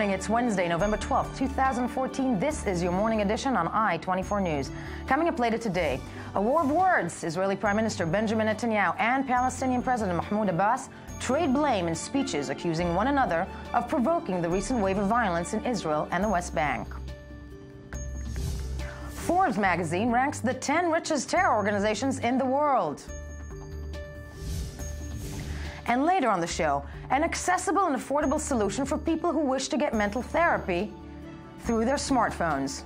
morning. It's Wednesday, November 12th, 2014. This is your morning edition on I-24 News. Coming up later today, a war of words. Israeli Prime Minister Benjamin Netanyahu and Palestinian President Mahmud Abbas trade blame in speeches accusing one another of provoking the recent wave of violence in Israel and the West Bank. Forbes magazine ranks the 10 richest terror organizations in the world. And later on the show, an accessible and affordable solution for people who wish to get mental therapy through their smartphones.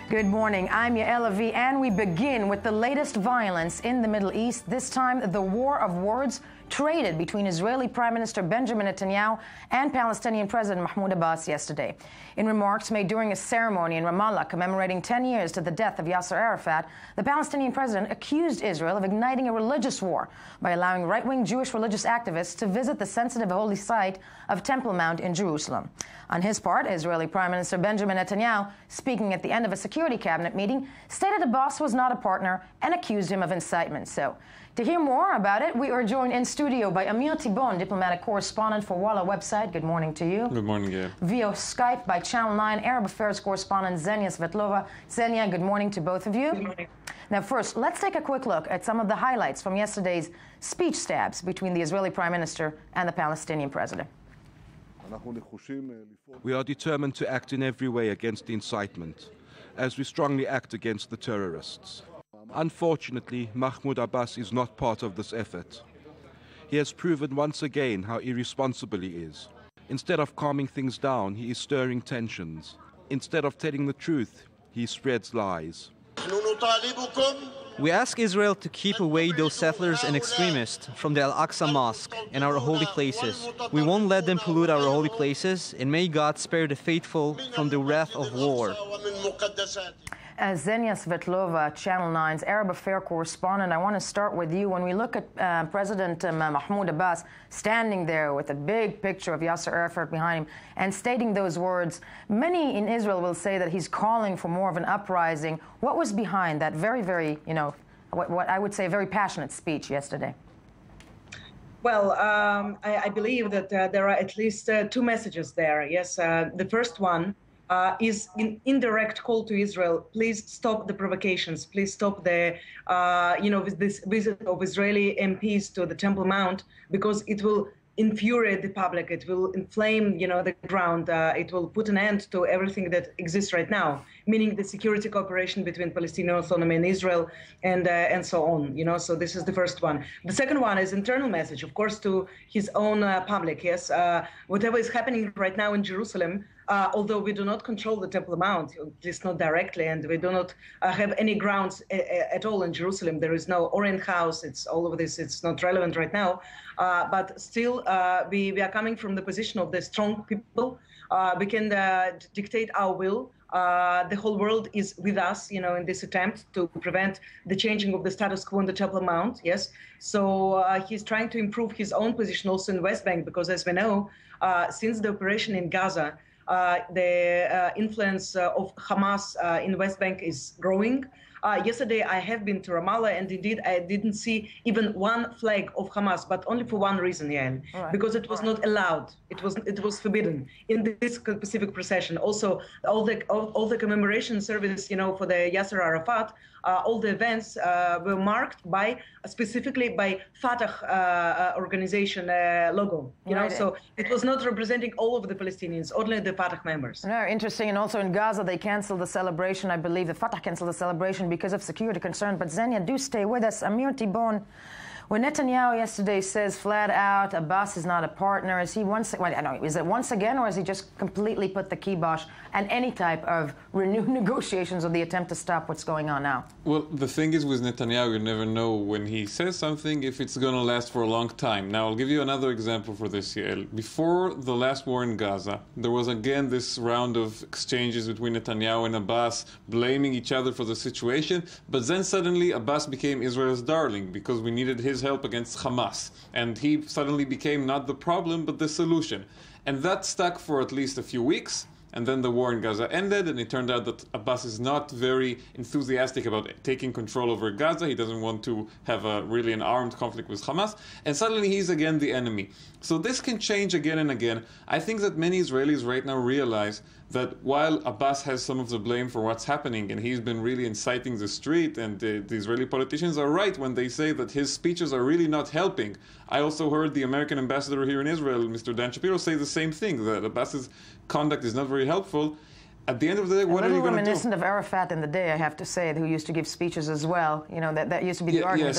Good morning, I'm Yael Avi, and we begin with the latest violence in the Middle East, this time the war of words traded between Israeli Prime Minister Benjamin Netanyahu and Palestinian President Mahmoud Abbas yesterday. In remarks made during a ceremony in Ramallah commemorating 10 years to the death of Yasser Arafat, the Palestinian president accused Israel of igniting a religious war by allowing right-wing Jewish religious activists to visit the sensitive holy site of Temple Mount in Jerusalem. On his part, Israeli Prime Minister Benjamin Netanyahu, speaking at the end of a security cabinet meeting, stated Abbas was not a partner and accused him of incitement. So, to hear more about it, we are joined in studio by Amir Tibon, diplomatic correspondent for Walla website. Good morning to you. Good morning, Gail. Via Skype by Channel 9 Arab Affairs correspondent Xenia Svetlova. Xenia, good morning to both of you. Good morning. Now, first, let's take a quick look at some of the highlights from yesterday's speech stabs between the Israeli Prime Minister and the Palestinian President. We are determined to act in every way against the incitement, as we strongly act against the terrorists. Unfortunately, Mahmoud Abbas is not part of this effort. He has proven once again how irresponsible he is. Instead of calming things down, he is stirring tensions. Instead of telling the truth, he spreads lies. We ask Israel to keep away those settlers and extremists from the Al-Aqsa Mosque and our holy places. We won't let them pollute our holy places, and may God spare the faithful from the wrath of war. Xenia Svetlova, Channel 9's Arab Affairs correspondent, I want to start with you. When we look at President Mahmoud Abbas standing there with a big picture of Yasser Arafat behind him and stating those words, many in Israel will say that he's calling for more of an uprising. What was behind that very, what I would say, very passionate speech yesterday? Well, I believe that there are at least two messages there. Yes, the first one is an indirect call to Israel. Please stop the provocations. Please stop the, with this visit of Israeli MPs to the Temple Mount, because it will infuriate the public. It will inflame, the ground. It will put an end to everything that exists right now, meaning the security cooperation between Palestinian Autonomy and Israel, and so on. So this is the first one. The second one is internal message, of course, to his own public. Yes, whatever is happening right now in Jerusalem. Although we do not control the Temple Mount, at least not directly, and we do not have any grounds at all in Jerusalem. There is no Orient House. It's all of this. It's not relevant right now. But still, we are coming from the position of the strong people. We can dictate our will. The whole world is with us, in this attempt to prevent the changing of the status quo on the Temple Mount. Yes. So he's trying to improve his own position also in the West Bank, because as we know, since the operation in Gaza, the influence of Hamas in the West Bank is growing. Yesterday, I have been to Ramallah, and indeed, I didn't see even one flag of Hamas, but only for one reason, Yael, because it was not allowed. It was forbidden in this specific procession. Also, all the commemoration service, for the Yasser Arafat, all the events were marked specifically by Fatah organization logo. So it was not representing all of the Palestinians, only the Fatah members. No, interesting. And also in Gaza, they canceled the celebration. I believe the Fatah canceled the celebration because of security concerns. But Xenia, do stay with us. Amir Tibon, when Netanyahu yesterday says flat out Abbas is not a partner, is he is it once again, or has he just completely put the kibosh on any type of renewed negotiations or the attempt to stop what's going on now? Well, the thing is with Netanyahu, you never know when he says something if it's going to last for a long time. Now, I'll give you another example for this, Yael. Before the last war in Gaza, there was again this round of exchanges between Netanyahu and Abbas, blaming each other for the situation, but then suddenly Abbas became Israel's darling because we needed his help against Hamas, and he suddenly became not the problem but the solution. And that stuck for at least a few weeks. and then the war in Gaza ended, and it turned out that Abbas is not very enthusiastic about taking control over Gaza. He doesn't want to have really an armed conflict with Hamas, and suddenly he's again the enemy. So this can change again and again. I think that many Israelis right now realize that while Abbas has some of the blame for what's happening, and he's been really inciting the street, and the Israeli politicians are right when they say that his speeches are really not helping. I also heard the American ambassador here in Israel, Mr. Dan Shapiro, say the same thing, that Abbas's conduct is not very helpful. At the end of the day, what are you going to do? Reminiscent of Arafat in the day, I have to say, who used to give speeches as well. You know, that used to be the argument.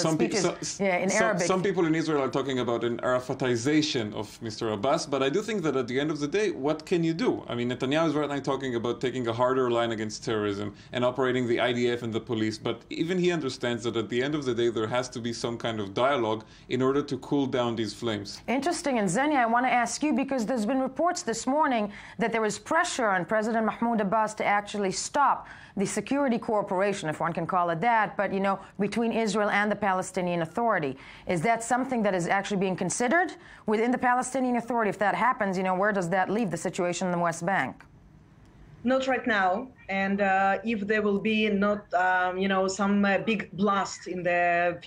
In Arabic. Some people in Israel are talking about an Arafatization of Mr. Abbas, but I do think that at the end of the day, what can you do? I mean, Netanyahu is right now talking about taking a harder line against terrorism and operating the IDF and the police, but even he understands that at the end of the day, there has to be some kind of dialogue in order to cool down these flames. Interesting. And Zenia, I want to ask you, because there's been reports this morning that there was pressure on President Mahmoud Abbas to actually stop the security cooperation, if one can call it that, but, you know, between Israel and the Palestinian Authority. Is that something that is actually being considered within the Palestinian Authority? If that happens, you know, where does that leave the situation in the West Bank? Not right now. And if there will be not, you know, some big blast in the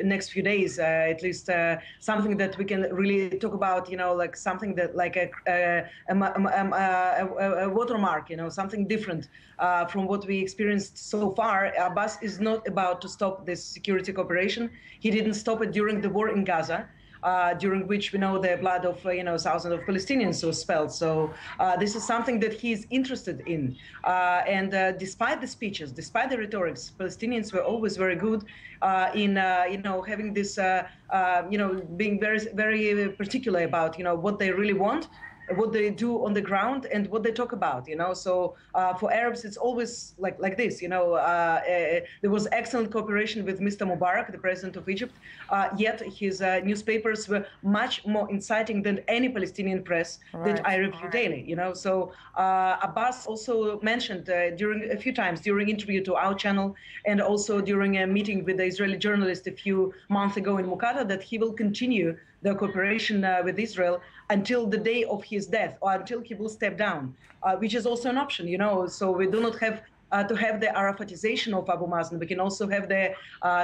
next few days, at least something that we can really talk about, you know, like something that like a watermark, you know, something different from what we experienced so far. Abbas is not about to stop this security cooperation. He didn't stop it during the war in Gaza. During which we know the blood of thousands of Palestinians was spilled. So this is something that he's interested in. And despite the speeches, despite the rhetorics, Palestinians were always very good in having this being very, very particular about what they really want, what they do on the ground, and what they talk about, So for Arabs, it's always like this, There was excellent cooperation with Mr. Mubarak, the president of Egypt, yet his newspapers were much more inciting than any Palestinian press that I review daily, So Abbas also mentioned a few times during interview to our channel, and also during a meeting with the Israeli journalist a few months ago in Muqata, that he will continue the cooperation with Israel until the day of his death, or until he will step down, which is also an option, So we do not have to have the Arafatization of Abu Mazen. We can also have the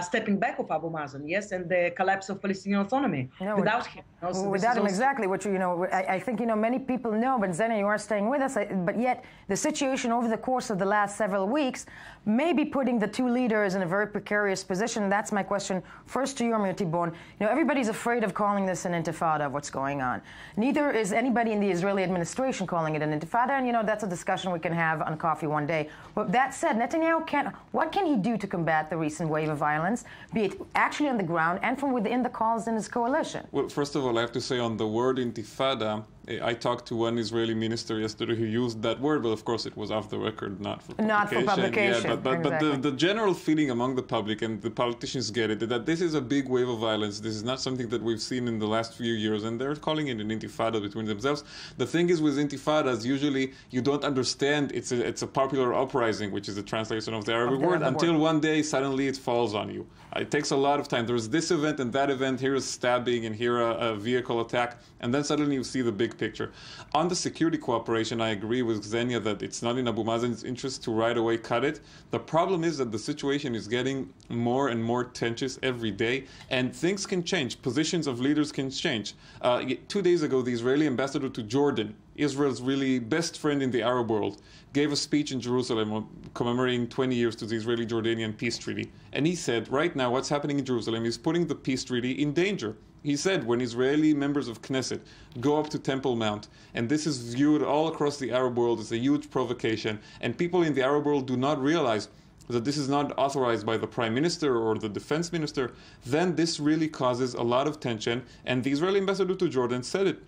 stepping back of Abu Mazen, yes, and the collapse of Palestinian autonomy without him. Without him, exactly. Which I think many people know, but Zena, you are staying with us. But yet, the situation over the course of the last several weeks may be putting the two leaders in a very precarious position. That's my question. First to you, Amir Tibon. Everybody's afraid of calling this an intifada of what's going on. Neither is anybody in the Israeli administration calling it an intifada, and that's a discussion we can have on coffee one day. But that said, Netanyahu what can he do to combat the recent wave of violence, be it actually on the ground and from within the calls in his coalition? Well, first of all, I have to say on the word intifada, I talked to one Israeli minister yesterday who used that word, but of course it was off the record, not for publication. Not for publication. Yeah, but the general feeling among the public, and the politicians get it, that this is a big wave of violence. This is not something that we've seen in the last few years, and they're calling it an intifada between themselves. The thing is with intifadas, usually you don't understand it's a popular uprising, which is the translation of the Arabic word, until one day suddenly it falls on you. It takes a lot of time. There's this event and that event, here is stabbing, and here a vehicle attack, and then suddenly you see the big picture. On the security cooperation, I agree with Xenia that it's not in Abu Mazen's interest to right away cut it. The problem is that the situation is getting more and more tense every day, and things can change. Positions of leaders can change. 2 days ago, the Israeli ambassador to Jordan, Israel's really best friend in the Arab world, gave a speech in Jerusalem commemorating 20 years to the Israeli-Jordanian peace treaty. And he said, right now, what's happening in Jerusalem is putting the peace treaty in danger. He said, when Israeli members of Knesset go up to Temple Mount, and this is viewed all across the Arab world as a huge provocation, and people in the Arab world do not realize that this is not authorized by the prime minister or the defense minister, then this really causes a lot of tension. And the Israeli ambassador to Jordan said it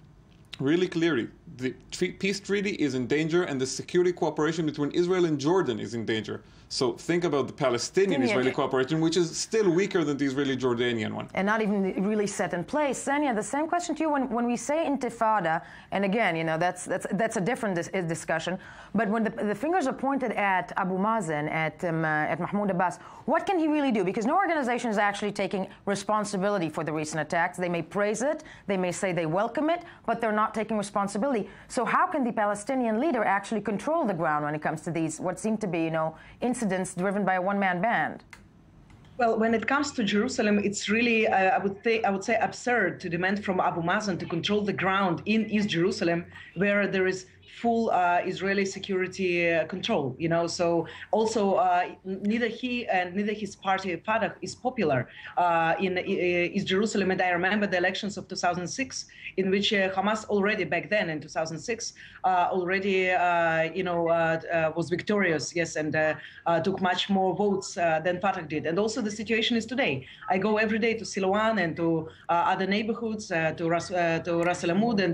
really clearly. The peace treaty is in danger, and the security cooperation between Israel and Jordan is in danger. So think about the Palestinian-Israeli cooperation, which is still weaker than the Israeli-Jordanian one. And not even really set in place. Sanya, the same question to you. When we say intifada, and again, that's a different discussion, but when the fingers are pointed at Abu Mazen, at Mahmoud Abbas, what can he really do? Because no organization is actually taking responsibility for the recent attacks. They may praise it, they may say they welcome it, but they're not not taking responsibility. So how can the Palestinian leader actually control the ground when it comes to these, what seem to be, incidents driven by a one-man band? Well, when it comes to Jerusalem, it's really, I would say, absurd to demand from Abu Mazen to control the ground in East Jerusalem, where there is full Israeli security control. So also neither he and neither his party Fatah is popular in East Jerusalem. And I remember the elections of 2006, in which Hamas already back then in 2006 already was victorious, yes, and took much more votes than Fatah did. And also the situation is today. I go every day to Silwan and to other neighborhoods, to Ras Al Amud, and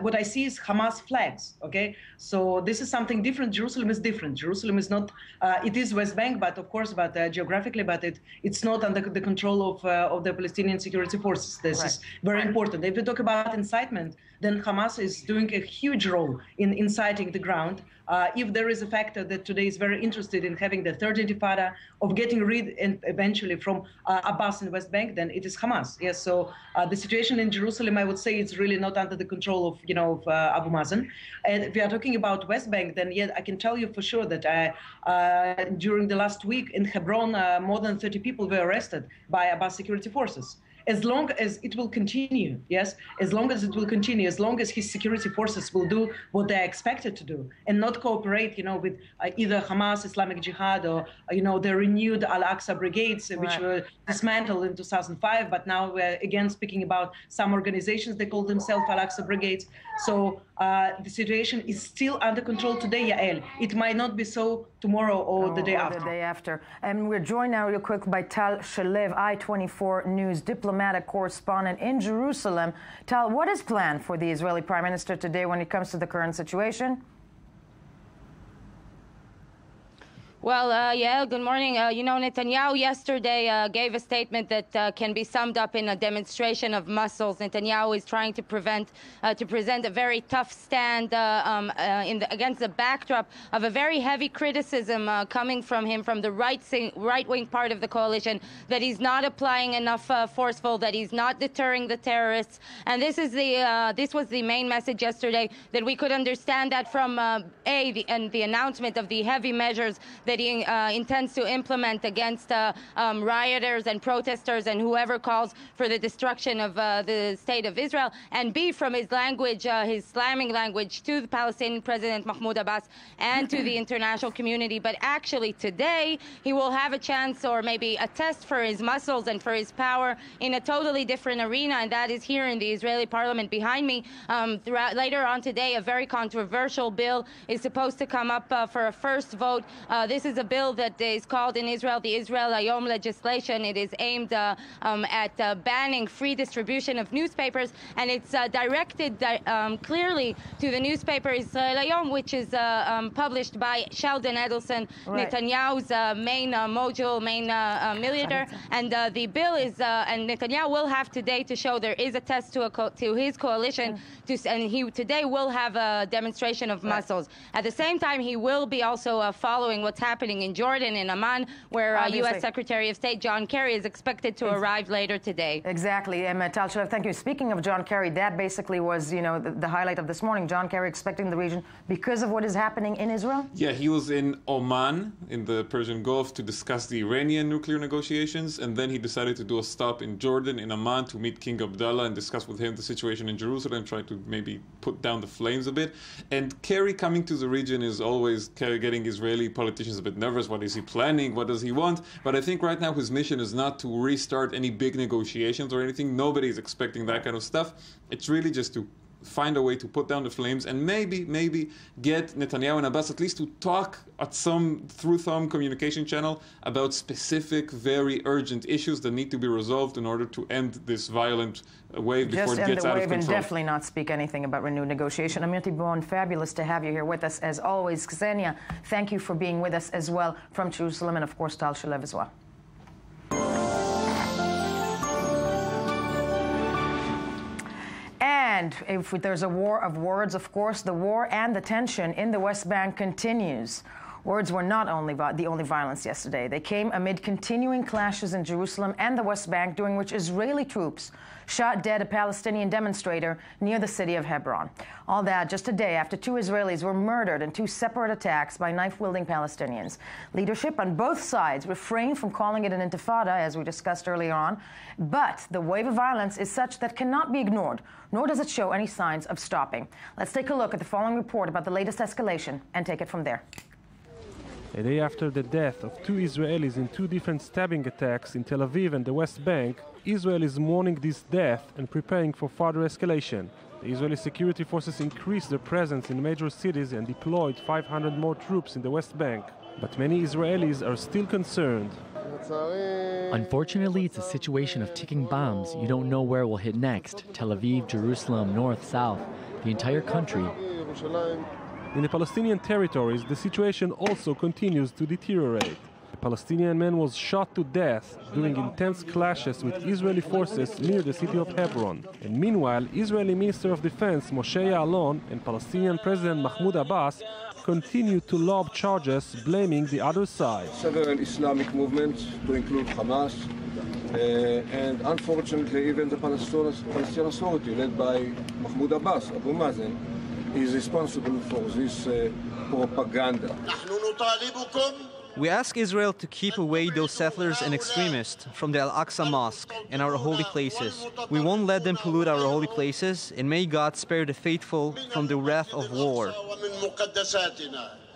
what I see is Hamas flags. Okay, so this is something different. Jerusalem is different. Jerusalem is not. It is West Bank, but of course, geographically, but it's not under the control of the Palestinian security forces. This is very important. If we talk about incitement, then Hamas is doing a huge role in inciting the ground. If there is a factor that today is very interested in having the third intifada, of getting rid and eventually from Abbas in West Bank, then it is Hamas. Yes, so the situation in Jerusalem, I would say, it's really not under the control of Abu Mazen. And if we are talking about West Bank, then yes, I can tell you for sure that during the last week in Hebron, more than 30 people were arrested by Abbas security forces. As long as it will continue, yes, as long as it will continue, as long as his security forces will do what they're expected to do and not cooperate, with either Hamas, Islamic Jihad, or, the renewed Al-Aqsa brigades, which were dismantled in 2005, but now we're again speaking about some organizations, they call themselves Al-Aqsa brigades. So the situation is still under control today, Yael. It might not be so tomorrow or the day after. And we're joined now real quick by Tal Shalev, I-24 News diplomatic correspondent in Jerusalem. Tal, what is planned for the Israeli Prime Minister today when it comes to the current situation? Well, Yael, good morning. Netanyahu yesterday gave a statement that can be summed up in a demonstration of muscles. Netanyahu is trying to present a very tough stand against the backdrop of a very heavy criticism coming from him from the right-wing part of the coalition, that he's not applying enough forceful, that he's not deterring the terrorists. And this was the main message yesterday, that we could understand that from the announcement of the heavy measures that he intends to implement against rioters and protesters and whoever calls for the destruction of the state of Israel, and B, from his language, his slamming language to the Palestinian President Mahmud Abbas and to the international community. But actually today he will have a chance, or maybe a test for his muscles and for his power, in a totally different arena, and that is here in the Israeli parliament behind me. Later on today, a very controversial bill is supposed to come up for a first vote. This is a bill that is called in Israel the Israel Hayom legislation. It is aimed at banning free distribution of newspapers, and it's directed clearly to the newspaper Israel Hayom, which is published by Sheldon Adelson, Netanyahu's main mogul, main millionaire. And the bill is, and Netanyahu will have today to show there is a test to his coalition, and he today will have a demonstration of muscles. At the same time, he will be also following what's happening in Jordan, in Amman, where U.S. Secretary of State John Kerry is expected to arrive later today. Exactly. Tal Shalev, thank you. Speaking of John Kerry, that basically was, the highlight of this morning. John Kerry expecting the region because of what is happening in Israel? Yeah, he was in Oman, in the Persian Gulf, to discuss the Iranian nuclear negotiations, and then he decided to do a stop in Jordan, in Amman, to meet King Abdullah and discuss with him the situation in Jerusalem, try to maybe put down the flames a bit. And Kerry coming to the region is always getting Israeli politicians a bit nervous. What is he planning? What does he want? But I think right now his mission is not to restart any big negotiations or anything. Nobody is expecting that kind of stuff. It's really just to find a way to put down the flames and maybe get Netanyahu and Abbas at least to talk at through some communication channel about specific, very urgent issues that need to be resolved in order to end this violent wave before it gets out of control. And definitely not speak anything about renewed negotiation. Aminati Bon, fabulous to have you here with us as always. Ksenia, thank you for being with us as well from Jerusalem, and of course Tal Shalev as well. And if there's a war of words, of course, the war and the tension in the West Bank continues. Words were not the only violence yesterday. They came amid continuing clashes in Jerusalem and the West Bank, during which Israeli troops shot dead a Palestinian demonstrator near the city of Hebron. All that just a day after 2 Israelis were murdered in 2 separate attacks by knife-wielding Palestinians. Leadership on both sides refrained from calling it an intifada, as we discussed earlier on, but the wave of violence is such that cannot be ignored, nor does it show any signs of stopping. Let's take a look at the following report about the latest escalation and take it from there. A day after the death of 2 Israelis in 2 different stabbing attacks in Tel Aviv and the West Bank, Israel is mourning this death and preparing for further escalation. The Israeli security forces increased their presence in major cities and deployed 500 more troops in the West Bank. But many Israelis are still concerned. Unfortunately, it's a situation of ticking bombs. You don't know where it will hit next. Tel Aviv, Jerusalem, north, south, the entire country. In the Palestinian territories, the situation also continues to deteriorate. A Palestinian man was shot to death during intense clashes with Israeli forces near the city of Hebron. And meanwhile, Israeli Minister of Defense Moshe Ya'alon and Palestinian President Mahmud Abbas continue to lob charges blaming the other side. Several Islamic movements, to include Hamas, and unfortunately even the Palestinian Authority, led by Mahmud Abbas, Abu Mazen, is responsible for this propaganda. We ask Israel to keep away those settlers and extremists from the Al-Aqsa Mosque and our holy places. We won't let them pollute our holy places, and may God spare the faithful from the wrath of war.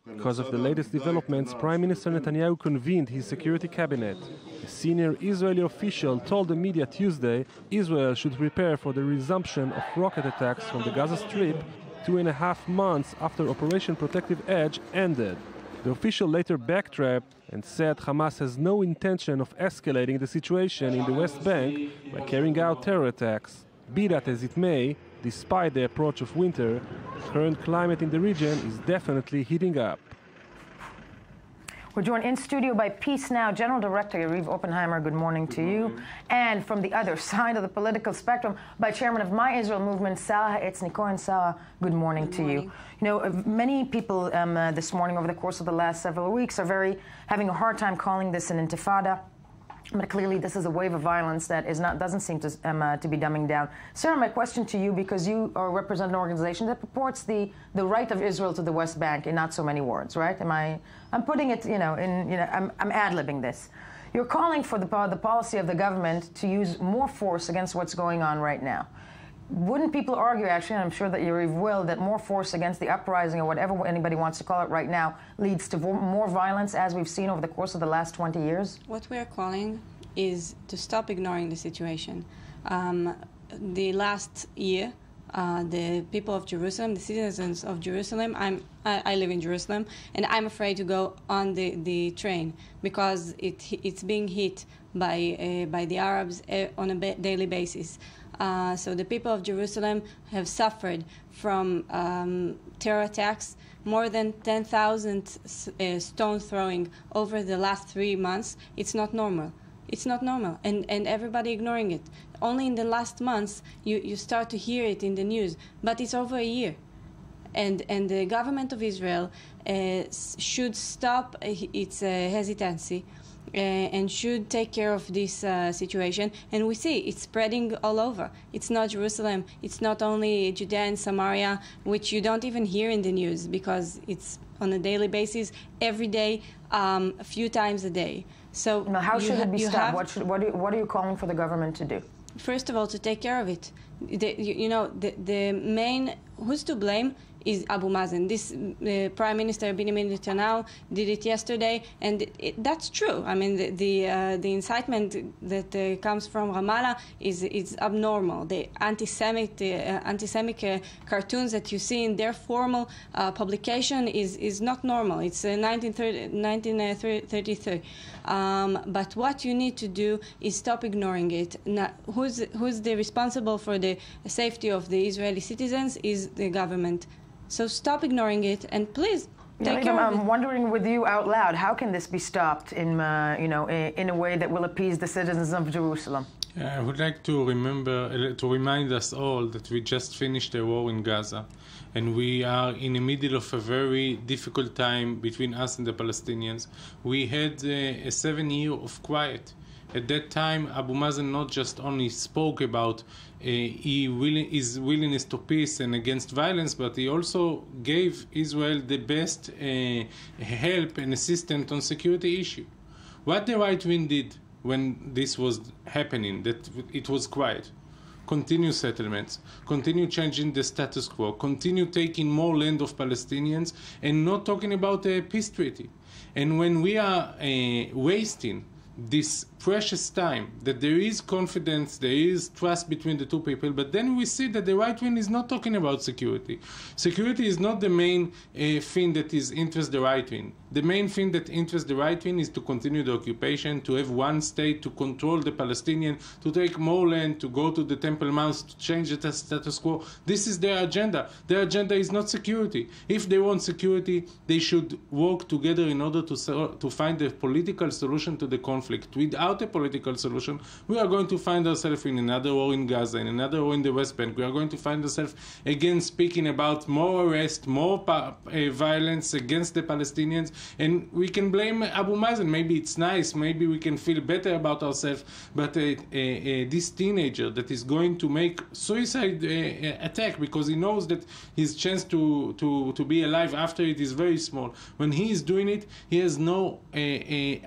Because of the latest developments, Prime Minister Netanyahu convened his security cabinet. A senior Israeli official told the media Tuesday Israel should prepare for the resumption of rocket attacks from the Gaza Strip 2.5 months after Operation Protective Edge ended. The official later backtracked and said Hamas has no intention of escalating the situation in the West Bank by carrying out terror attacks. Be that as it may, despite the approach of winter, the current climate in the region is definitely heating up. We're joined in studio by Peace Now General Director Yariv Oppenheimer. Good morning to you. And from the other side of the political spectrum, by Chairman of My Israel Movement, Sarah Etznikohen. Sarah, good morning to you. You know, many people this morning, over the course of the last several weeks, are having a hard time calling this an intifada. But clearly, this is a wave of violence that doesn't seem to be dumbing down. Sarah, my question to you, because you represent an organization that purports the right of Israel to the West Bank in not so many words, right? I'm putting it, I'm ad-libbing this. You're calling for the policy of the government to use more force against what's going on right now. Wouldn't people argue, actually, and I'm sure that Yariv will, that more force against the uprising, or whatever anybody wants to call it right now, leads to more violence, as we've seen over the course of the last 20 years? What we are calling is to stop ignoring the situation. The last year, the people of Jerusalem, the citizens of Jerusalem, I live in Jerusalem, and I'm afraid to go on the train because it's being hit by the Arabs on a daily basis. So the people of Jerusalem have suffered from terror attacks, more than 10,000 stone throwing over the last 3 months. It's not normal. It's not normal, and everybody ignoring it. Only in the last months you start to hear it in the news, but it's over a year. And the government of Israel should stop its hesitancy and should take care of this situation. And we see it's spreading all over. It's not Jerusalem. It's not only Judea and Samaria, which you don't even hear in the news because it's on a daily basis, every day, a few times a day. So now, how should it be stopped? What are you calling for the government to do? First of all, to take care of it. The main, who's to blame is Abu Mazen. This Prime Minister Benjamin Netanyahu did it yesterday, and that's true. I mean, the incitement that comes from Ramallah is abnormal. The anti-Semitic cartoons that you see in their formal publication is not normal. It's 1933. But what you need to do is stop ignoring it. Now, who's the responsible for the safety of the Israeli citizens is the government. So stop ignoring it, and please I'm wondering with you out loud, how can this be stopped in a way that will appease the citizens of Jerusalem? I would like to remind us all that we just finished a war in Gaza, and we are in the middle of a very difficult time between us and the Palestinians. We had a 7 year of quiet. At that time, Abu Mazen not just only spoke about his willingness to peace and against violence, but he also gave Israel the best help and assistance on security issue. What the right wing did when this was happening, that it was quiet: continue settlements, continue changing the status quo, continue taking more land of Palestinians, and not talking about a peace treaty. And when we are wasting this precious time, that there is confidence, there is trust between the two people, but then we see that the right wing is not talking about security. Security is not the main thing that is interest the right wing. The main thing that interests the right wing is to continue the occupation, to have one state, to control the Palestinian, to take more land, to go to the Temple Mount, to change the status quo. This is their agenda. Their agenda is not security. If they want security, they should work together in order to find a political solution to the conflict. Without a political solution, we are going to find ourselves in another war in Gaza, in another war in the West Bank. We are going to find ourselves again speaking about more arrest, more violence against the Palestinians. And we can blame Abu Mazen. Maybe it's nice, maybe we can feel better about ourselves, but this teenager that is going to make suicide attack because he knows that his chance to be alive after it is very small. When he is doing it, he has no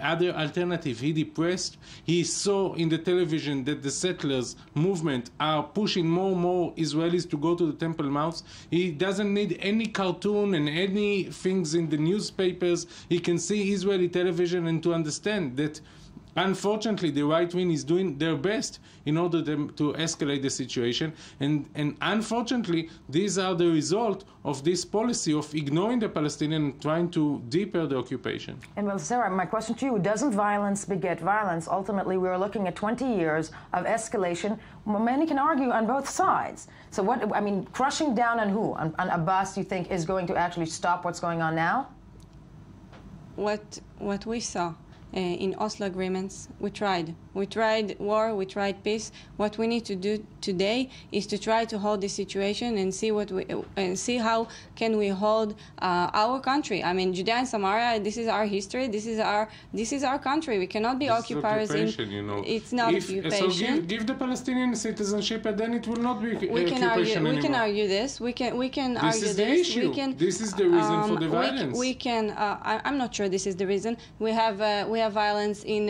other alternative. He depressed. He saw in the television that the settlers movement are pushing more and more Israelis to go to the Temple Mount. He doesn't need any cartoon and any things in the newspapers. He can see Israeli television and to understand that unfortunately the right wing is doing their best in order to escalate the situation, and unfortunately these are the result of this policy of ignoring the Palestinians and trying to deepen the occupation. And well, Sarah, my question to you, doesn't violence beget violence? Ultimately, we are looking at 20 years of escalation. Well, many can argue on both sides. So what, I mean, crushing down on who? On Abbas, you think, is going to actually stop what's going on now? What we saw in Oslo agreements, we tried war, we tried peace. What we need to do today is to try to hold this situation and see how can we hold our country. I mean, Judea and Samaria, this is our history. This is our country. We cannot be occupiers. It's not occupation. So give the Palestinian citizenship, and then it will not be we can occupation anymore. We can argue this. We can this argue is the this. issue. This is the reason for the violence. We can. I'm not sure this is the reason. We have violence in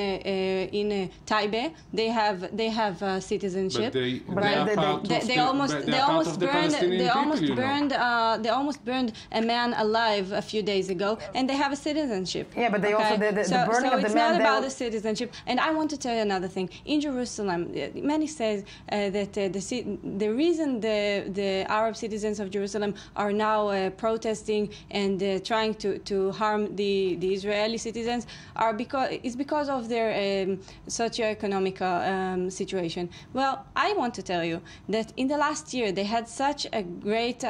Taibe. They have citizenship. They almost burned a man alive a few days ago, and they have a citizenship. Yeah, but they also the burning of the man. So it's not about the citizenship. And I want to tell you another thing. In Jerusalem, many say that the reason the Arab citizens of Jerusalem are now protesting and trying to harm the Israeli citizens is because of their socioeconomic situation. Well, I want to tell you that in the last year they had such a great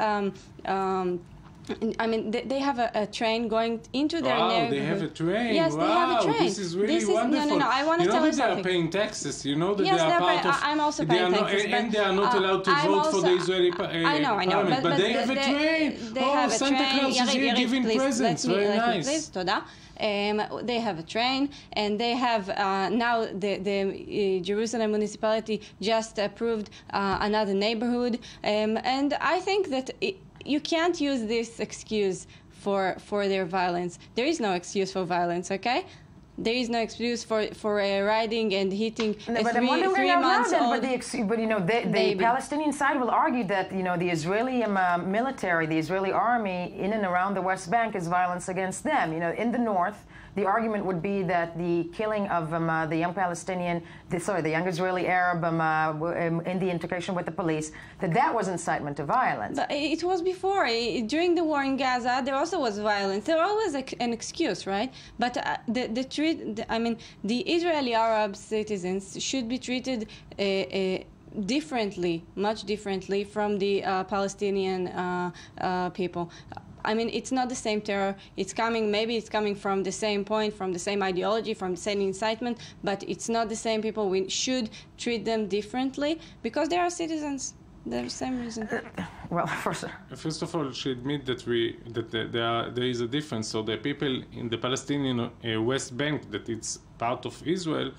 I mean, they have a train going into their neighborhood. They have a train. Yes, they have a train. This is really wonderful. No, I want to tell you something. They are paying taxes. You know that yes, they are part of. I'm also paying taxes. And they are not allowed to vote for the Israeli parliament. But they have a train. Santa Claus is here giving presents. Very nice. Please, Toda. They have a train, and they have now the Jerusalem municipality just approved another neighborhood, and I think that you can't use this excuse for their violence. There is no excuse for violence, okay? There is no excuse for riding and hitting a three months old but you know, the Palestinian side will argue that, you know, the Israeli military, the Israeli army in and around the West Bank is violence against them. You know, in the north, the argument would be that the killing of the young Palestinian, the young Israeli Arab in the integration with the police, that was incitement to violence. But it was before. During the war in Gaza, there also was violence. There always an excuse, right? But the Israeli Arab citizens should be treated differently, much differently from the Palestinian people. I mean, it's not the same terror. Maybe it's coming from the same point, from the same ideology, from the same incitement, but it's not the same people. We should treat them differently because they are citizens. They're the same reason. Well, first of all, she admit that there is a difference. So the people in the Palestinian West Bank, that it's part of Israel,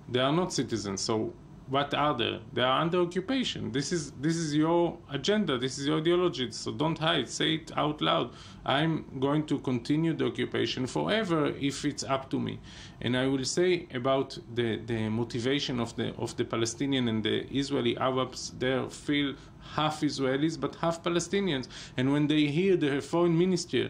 they are not citizens. So what are they? They are under occupation. This is your agenda. This is your ideology. So don't hide. Say it out loud. I'm going to continue the occupation forever if it's up to me. And I will say about the motivation of the Palestinian and the Israeli Arabs. They feel half Israelis but half Palestinians. And when they hear the foreign minister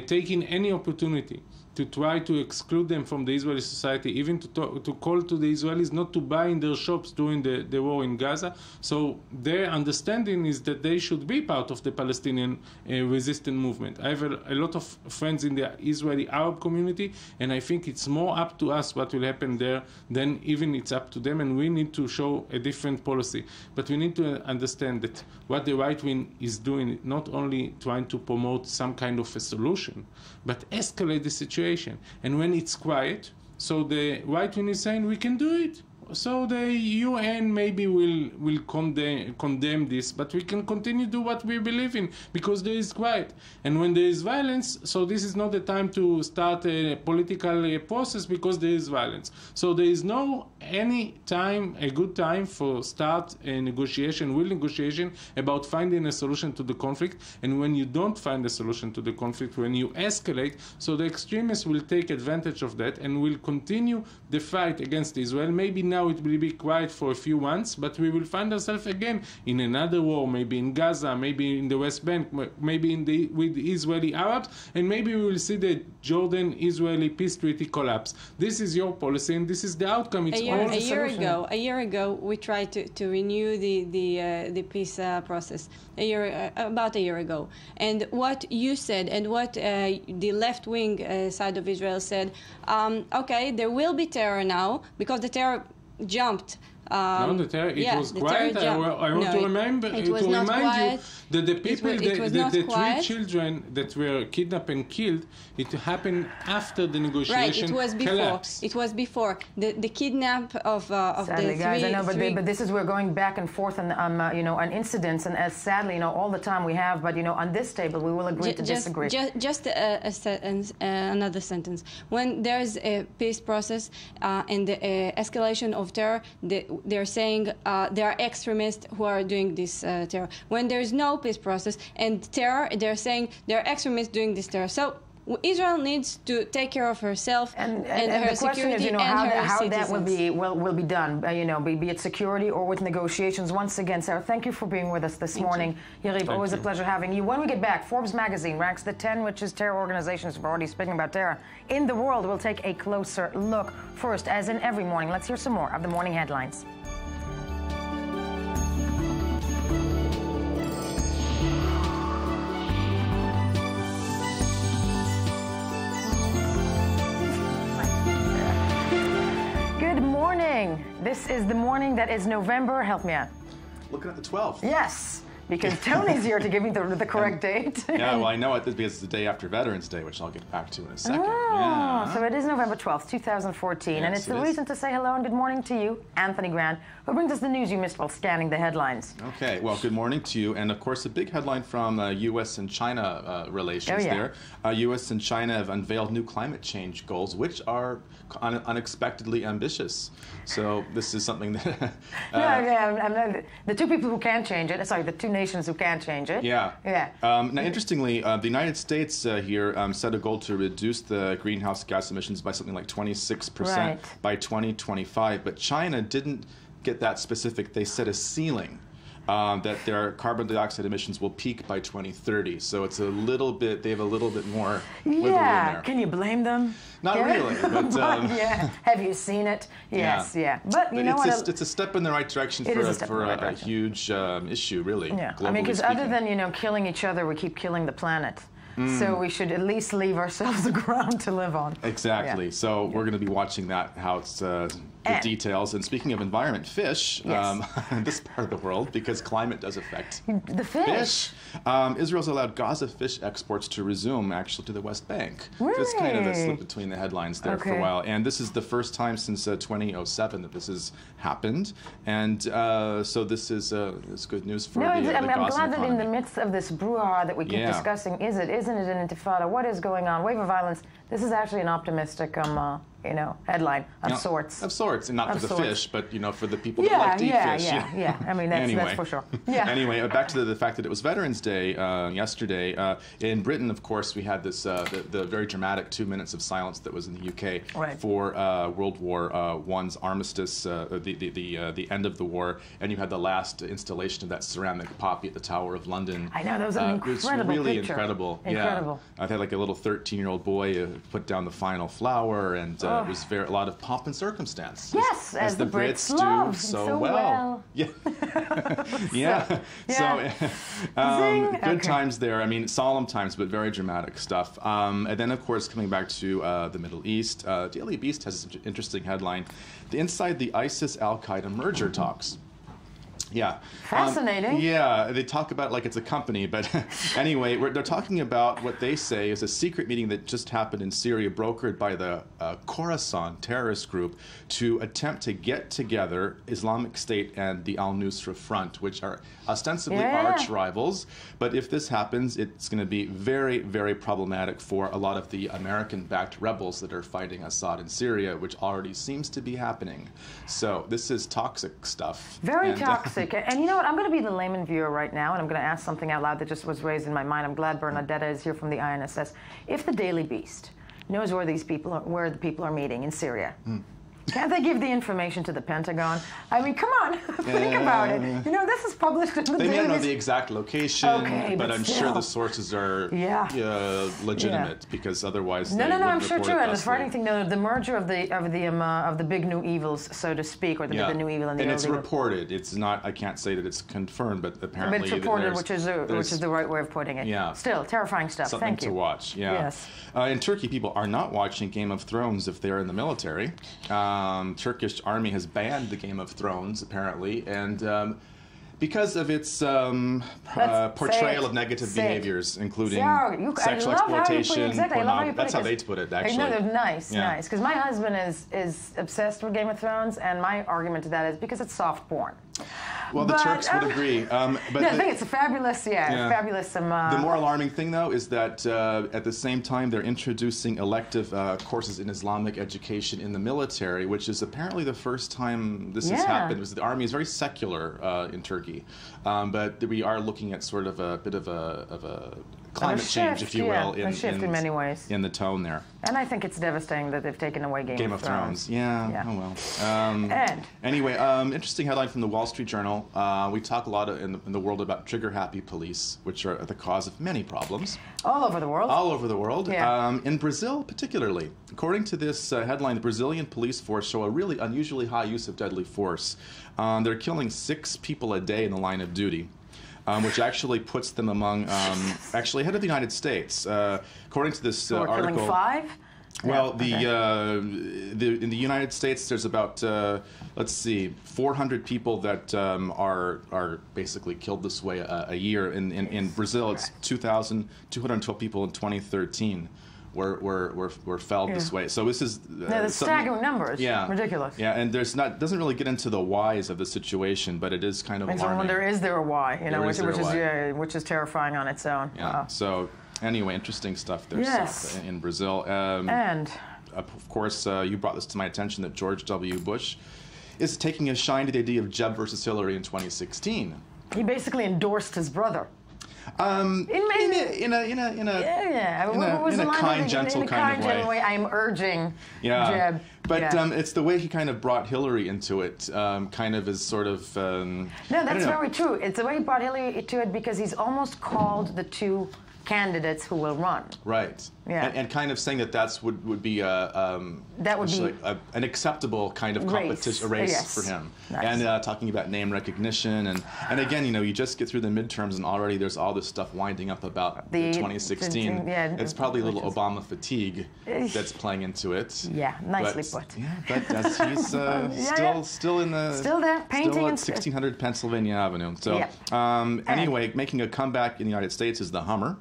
taking any opportunity to try to exclude them from the Israeli society, even to call to the Israelis not to buy in their shops during the war in Gaza. So their understanding is that they should be part of the Palestinian resistance movement. I have a lot of friends in the Israeli Arab community, and I think it's more up to us what will happen there than even it's up to them, and we need to show a different policy. But we need to understand that what the right wing is doing, not only trying to promote some kind of a solution, but escalate the situation. And when it's quiet, so the right wing is saying we can do it. So the UN maybe will condemn this, but we can continue to do what we believe in because there is quiet. And when there is violence, so this is not the time to start a political process because there is violence. So there is no a good time for start a negotiation about finding a solution to the conflict. And when you don't find a solution to the conflict, when you escalate, so the extremists will take advantage of that and will continue the fight against Israel. Maybe now it will be quiet for a few months, but we will find ourselves again in another war, maybe in Gaza, maybe in the West Bank, maybe with the Israeli Arabs, and maybe we will see the Jordan-Israeli peace treaty collapse. This is your policy, and this is the outcome. It's a year ago, we tried to renew the peace process. About a year ago, and what you said and what the left-wing side of Israel said, okay, there will be terror now because the terror jumped. No, the terror, it was quiet. I want to remind you that the people, the three children that were kidnapped and killed, it happened after the negotiation collapsed. It was before the kidnap of sadly, the guys, three. I know, but this is we're going back and forth on on incidents, and as sadly, all the time we have. But on this table, we will agree to disagree. Just another sentence. When there is a peace process and the escalation of terror, they're saying there are extremists who are doing this terror. When there's no peace process and terror, they're saying there are extremists doing this terror. So Israel needs to take care of herself and her the question security is, and how her that citizens. will be done, be it security or with negotiations. Once again, Sarah, thank you for being with us this morning. Yariv, always a pleasure having you. When we get back, Forbes magazine ranks the 10 richest terror organizations. We're already speaking about terror in the world. We'll take a closer look. First, as in every morning, let's hear some more of the morning headlines. This is the morning that is November. Help me out. Looking at the 12th. Yes, because Tony's here to give me the correct date. Yeah, well, I know it because it's the day after Veterans Day, which I'll get back to in a second. Oh, so it is November 12th, 2014. Yes, and it's the reason to say hello and good morning to you, Anthony Grant, who brings us the news you missed while scanning the headlines. Okay, well, good morning to you. And, of course, a big headline from U.S. and China relations there. U.S. and China have unveiled new climate change goals, which are unexpectedly ambitious. So this is something that... the two people who can change it, sorry, the two nations who can change it. Yeah. Now, interestingly, the United States here set a goal to reduce the greenhouse gas emissions by something like 26% by 2025. But China didn't get that specific. They set a ceiling. That their carbon dioxide emissions will peak by 2030. So it's a little bit, they have a little bit more wiggle room there. Can you blame them? Not really, but... Have you seen it? Yes, But you know what? It's a step in the right direction for a huge issue, really. Yeah, I mean, because other than, killing each other, we keep killing the planet. So we should at least leave ourselves a ground to live on. Exactly. So we're going to be watching that, how it's the details. And speaking of environment, fish, yes. in this part of the world, because climate does affect the fish. Israel's allowed Gaza fish exports to resume, actually, to the West Bank. Really? So it's kind of a slip between the headlines there for a Okay. while. And this is the first time since 2007 that this has happened. And so this is good news for the I'm Gaza glad that economy. in the midst of this brouhaha that we keep discussing, isn't it an intifada? What is going on? Wave of violence. This is actually an optimistic, headline of sorts. Of sorts, and not for the fish, but for the people Yeah, that like to eat fish. Yeah. I mean, that's for sure. Yeah. Anyway, back to the fact that it was Veterans Day yesterday. In Britain, of course, we had this the very dramatic 2 minutes of silence that was in the UK for World War I's armistice, the end of the war, and you had the last installation of that ceramic poppy at the Tower of London. I know, that was an incredible It was really picture. incredible. Incredible. Yeah. I had like a little 13-year-old boy put down the final flower, and it was a lot of pomp and circumstance. Yes, as the Brits do love so well. Yeah. Good times there. I mean, solemn times, but very dramatic stuff. And then, of course, coming back to the Middle East, Daily Beast has an interesting headline: "Inside the ISIS-Al-Qaeda merger talks." Yeah. Fascinating. They talk about it like it's a company, but anyway, they're talking about what they say is a secret meeting that just happened in Syria, brokered by the Khorasan terrorist group, to attempt to get together Islamic State and the Al-Nusra Front, which are ostensibly arch rivals. But if this happens, it's going to be very, very problematic for a lot of the American-backed rebels that are fighting Assad in Syria, which already seems to be happening. So this is toxic stuff. Very toxic. And you know what? I'm going to be the layman viewer right now, and I'm going to ask something out loud that just was raised in my mind. I'm glad Bernadetta is here from the INSS. If the Daily Beast knows where the people are meeting in Syria, can't they give the information to the Pentagon? I mean, come on, think about it. This is published in the They may Daily not know Beast. the exact location, but I'm sure the sources are legitimate, because otherwise they wouldn't I'm sure report true. it And the thusly. frightening thing, the merger of the big new evils, so to speak, or the new evil and the and old it's evil. reported. It's not. I can't say that it's confirmed, but apparently It's reported, which is there's the right way of putting it. Yeah. Still terrifying stuff. something Thank you. to watch. Yeah. Yes. In Turkey, people are not watching Game of Thrones if they're in the military. Turkish army has banned the Game of Thrones apparently, and because of its portrayal of negative behaviors, including sexual exploitation, pornography. That's how they put it, actually. No, they're nice. Because my husband is obsessed with Game of Thrones, and my argument to that is because it's soft porn. Well, the Turks would agree. But I think it's a fabulous, fabulous. The more alarming thing, though, is that at the same time they're introducing elective courses in Islamic education in the military, which is apparently the first time this has happened. Because the army is very secular in Turkey, but we are looking at sort of a bit of a climate change, if you will, a shift in many ways. In the tone there. And I think it's devastating that they've taken away Game of Thrones. Yeah. Oh well. Anyway, interesting headline from the Wall Street Journal. We talk a lot in the world about trigger-happy police, which are the cause of many problems. All over the world. All over the world. Yeah. In Brazil, particularly. According to this headline, the Brazilian police force show a really unusually high use of deadly force. They're killing 6 people a day in the line of duty. Which actually puts them among, actually ahead of the United States. According to this article, killing 5? Well, in the United States, there's about 400 people that are basically killed this way a year. In Brazil, it's 2,212 people in 2013. Were felled this way. So this is the staggering numbers. Yeah, ridiculous. Yeah, and doesn't really get into the whys of the situation, but it is kind of alarming. I wonder, is there a why? Which is terrifying on its own. Yeah. So anyway, interesting stuff there. Yes. In Brazil. And of course, you brought this to my attention that George W. Bush is taking a shine to the idea of Jeb versus Hillary in 2016. He basically endorsed his brother. In a kind, gentle kind of way. I'm urging Jeb. But it's the way he kind of brought Hillary into it, kind of as sort of... no, that's very true. It's the way he brought Hillary into it because he's almost called the two candidates who will run. Right. and kind of saying that would be an acceptable kind of competition race for him. Nice. And talking about name recognition, and again, you just get through the midterms and already there's all this stuff winding up about the 2016. It's probably a little Obama fatigue that's playing into it. Yeah, nicely put. Yeah, but he's still in the there painting still at and 1600 Pennsylvania Avenue. So anyway, making a comeback in the United States is the Hummer.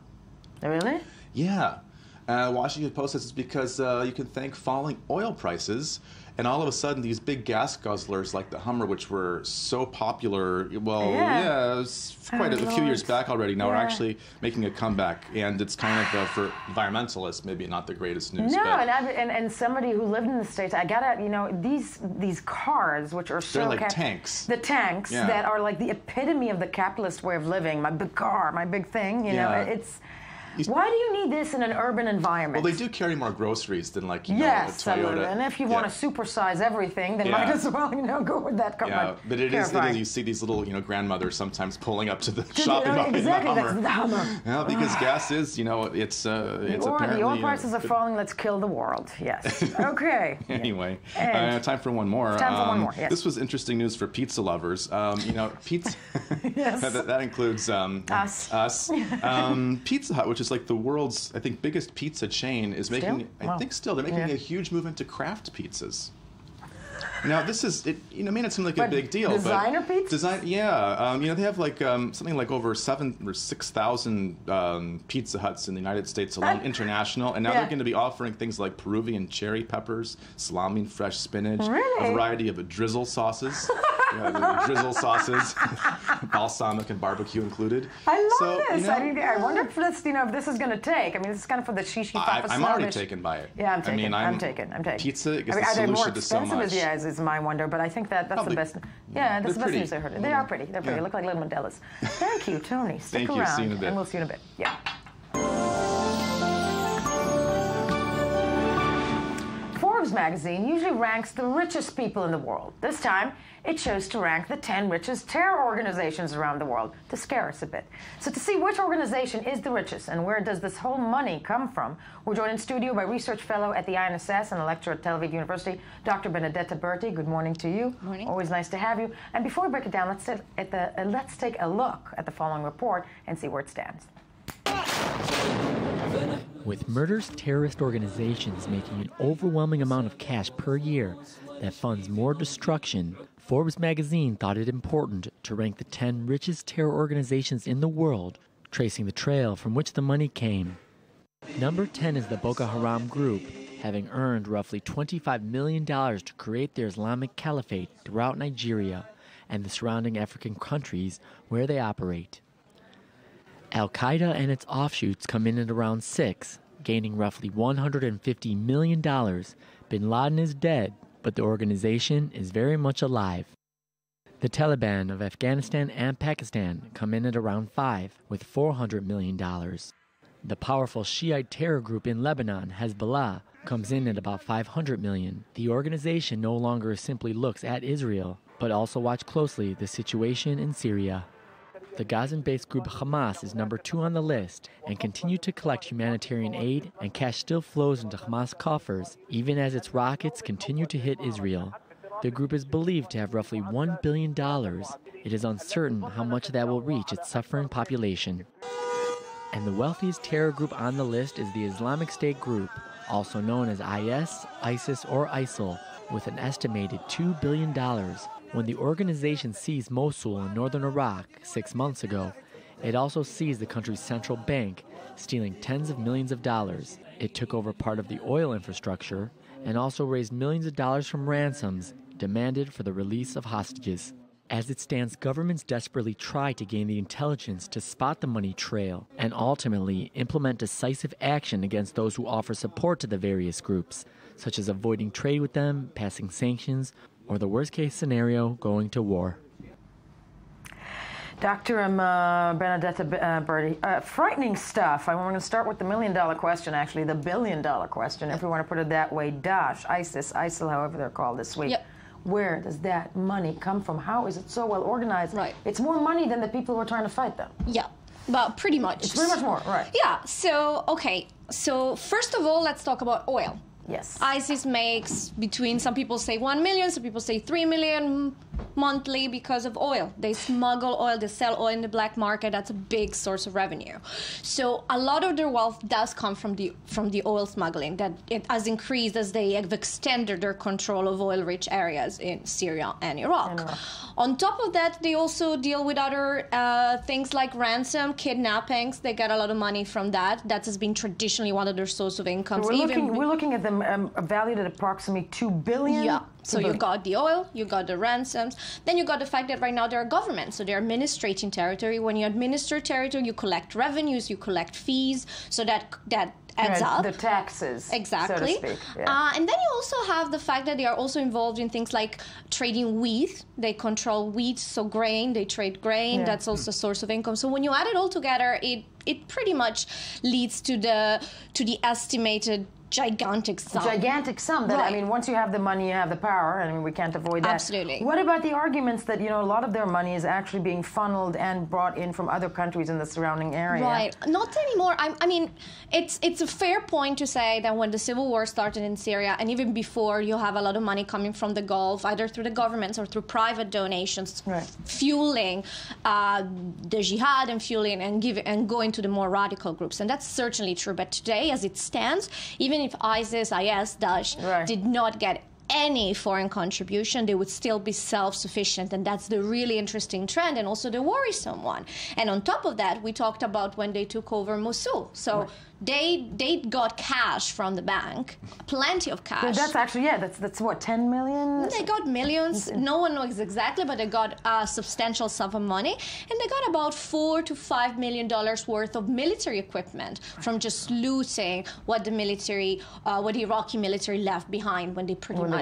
Really? Yeah. Washington Post says it's because you can thank falling oil prices, and all of a sudden these big gas guzzlers like the Hummer, which were so popular, it was quite a few years back already, now are actually making a comeback, and it's kind of for environmentalists maybe not the greatest news. No, and somebody who lived in the States, I gotta, these cars, which are so... They're like tanks. The tanks that are like the epitome of the capitalist way of living, my big car, my big thing, you know, it's... Why do you need this in an urban environment? Well, they do carry more groceries than like, a Toyota. And if you want to supersize everything, then might as well, go with that car. Yeah, but it is, you see these little, grandmothers sometimes pulling up to the shopping mall in the Hummer. That's the Hummer. Yeah, because gas is, it's apparently... The oil prices are falling, let's kill the world. Yes. Okay. Anyway, time for one more. Time for one more, yes. This was interesting news for pizza lovers. Pizza... Yes. that includes... us. Pizza Hut, which is like the world's, I think, biggest pizza chain, is making, they're making a huge movement to craft pizzas. Now, this is, it may not seem like a big deal, designer but... pizza? They have like something like over 7,000 or 6,000 Pizza Huts in the United States alone, international, and now they're going to be offering things like Peruvian cherry peppers, salami and fresh spinach, a variety of drizzle sauces. Drizzle sauces, balsamic and barbecue included. I love this. I wonder if this, if this is going to take. I mean, this is kind of for the shishi papa. I'm already taken by it. Yeah, I'm taken. I'm taken. Pizza is the solution to so much. Is my wonder, but I think that's the best. Yeah, that's the best news I heard. They are pretty. They're pretty. They look like little Mandelas. Thank you, Tony. Stick around. See you in a bit. And we'll see you in a bit. Yeah. Forbes magazine usually ranks the richest people in the world. This time, it chose to rank the 10 richest terror organizations around the world to scare us a bit. So to see which organization is the richest and where does this whole money come from, we're joined in studio by research fellow at the INSS and a lecturer at Tel Aviv University, Dr. Benedetta Berti. Good morning to you. Morning. Always nice to have you. And before we break it down, let's take a look at the following report and see where it stands. With murderous terrorist organizations making an overwhelming amount of cash per year that funds more destruction, Forbes magazine thought it important to rank the 10 richest terror organizations in the world, tracing the trail from which the money came. Number 10 is the Boko Haram group, having earned roughly $25 million to create their Islamic caliphate throughout Nigeria and the surrounding African countries where they operate. Al-Qaeda and its offshoots come in at around 6, gaining roughly $150 million. Bin Laden is dead, but the organization is very much alive. The Taliban of Afghanistan and Pakistan come in at around 5, with $400 million. The powerful Shiite terror group in Lebanon, Hezbollah, comes in at about $500 million. The organization no longer simply looks at Israel, but also watch closely the situation in Syria. The Gazan-based group Hamas is number 2 on the list and continues to collect humanitarian aid, and cash still flows into Hamas coffers, even as its rockets continue to hit Israel. The group is believed to have roughly $1 billion. It is uncertain how much that will reach its suffering population. And the wealthiest terror group on the list is the Islamic State group, also known as IS, ISIS, or ISIL, with an estimated $2 billion. When the organization seized Mosul in northern Iraq 6 months ago, it also seized the country's central bank, stealing tens of millions of dollars. It took over part of the oil infrastructure and also raised millions of dollars from ransoms demanded for the release of hostages. As it stands, governments desperately try to gain the intelligence to spot the money trail and ultimately implement decisive action against those who offer support to the various groups, such as avoiding trade with them, passing sanctions, or the worst-case scenario, going to war. Dr. Benedetta Berti, frightening stuff. I'm going to start with the million-dollar question, actually, the billion-dollar question, if we want to put it that way. Daesh, ISIS, ISIL, however they're called this week. Yep. Where does that money come from? How is it so well organized? Right. It's more money than the people who are trying to fight them. Yeah. Well, pretty much. It's pretty much more, right? Yeah. So, okay. So, first of all, let's talk about oil. Yes. ISIS makes between, some people say 1 million, some people say 3 million monthly because of oil. They smuggle oil, they sell oil in the black market. That's a big source of revenue. So a lot of their wealth does come from the oil smuggling. That it has increased as they have extended their control of oil-rich areas in Syria and Iraq. On top of that, they also deal with other things like ransom, kidnappings. They get a lot of money from that. That has been traditionally one of their source of income. So we're looking at them valued at approximately $2 billion. Yeah. So you got the oil, you got the ransoms, then you got the fact that right now they're a government, so they're administrating territory. When you administer territory, you collect revenues, you collect fees, so that adds up. The taxes, exactly. so to speak. Yeah. And then you also have the fact that they are also involved in things like trading wheat. They control wheat, so grain, they trade grain. Yeah. That's also a source of income. So when you add it all together, it pretty much leads to the estimated gigantic sum. Gigantic sum. That, right. I mean, once you have the money, you have the power. I mean, we can't avoid that. Absolutely. What about the arguments that, you know, a lot of their money is actually being funneled and brought in from other countries in the surrounding area? Right. Not anymore. I mean, it's a fair point to say that when the civil war started in Syria, and even before, you have a lot of money coming from the Gulf, either through the governments or through private donations, fueling the jihad and fueling and going to the more radical groups. And that's certainly true. But today, as it stands, even if ISIS, IS, Daesh did not get any foreign contribution, they would still be self-sufficient, and that's the really interesting trend and also the worrisome one. And on top of that, we talked about when they took over Mosul. So they got cash from the bank, plenty of cash. So that's actually, that's what, 10 million? They got millions. No one knows exactly, but they got a substantial sum of money, and they got about $4 to $5 million worth of military equipment from just looting what the military, what the Iraqi military left behind when they pretty much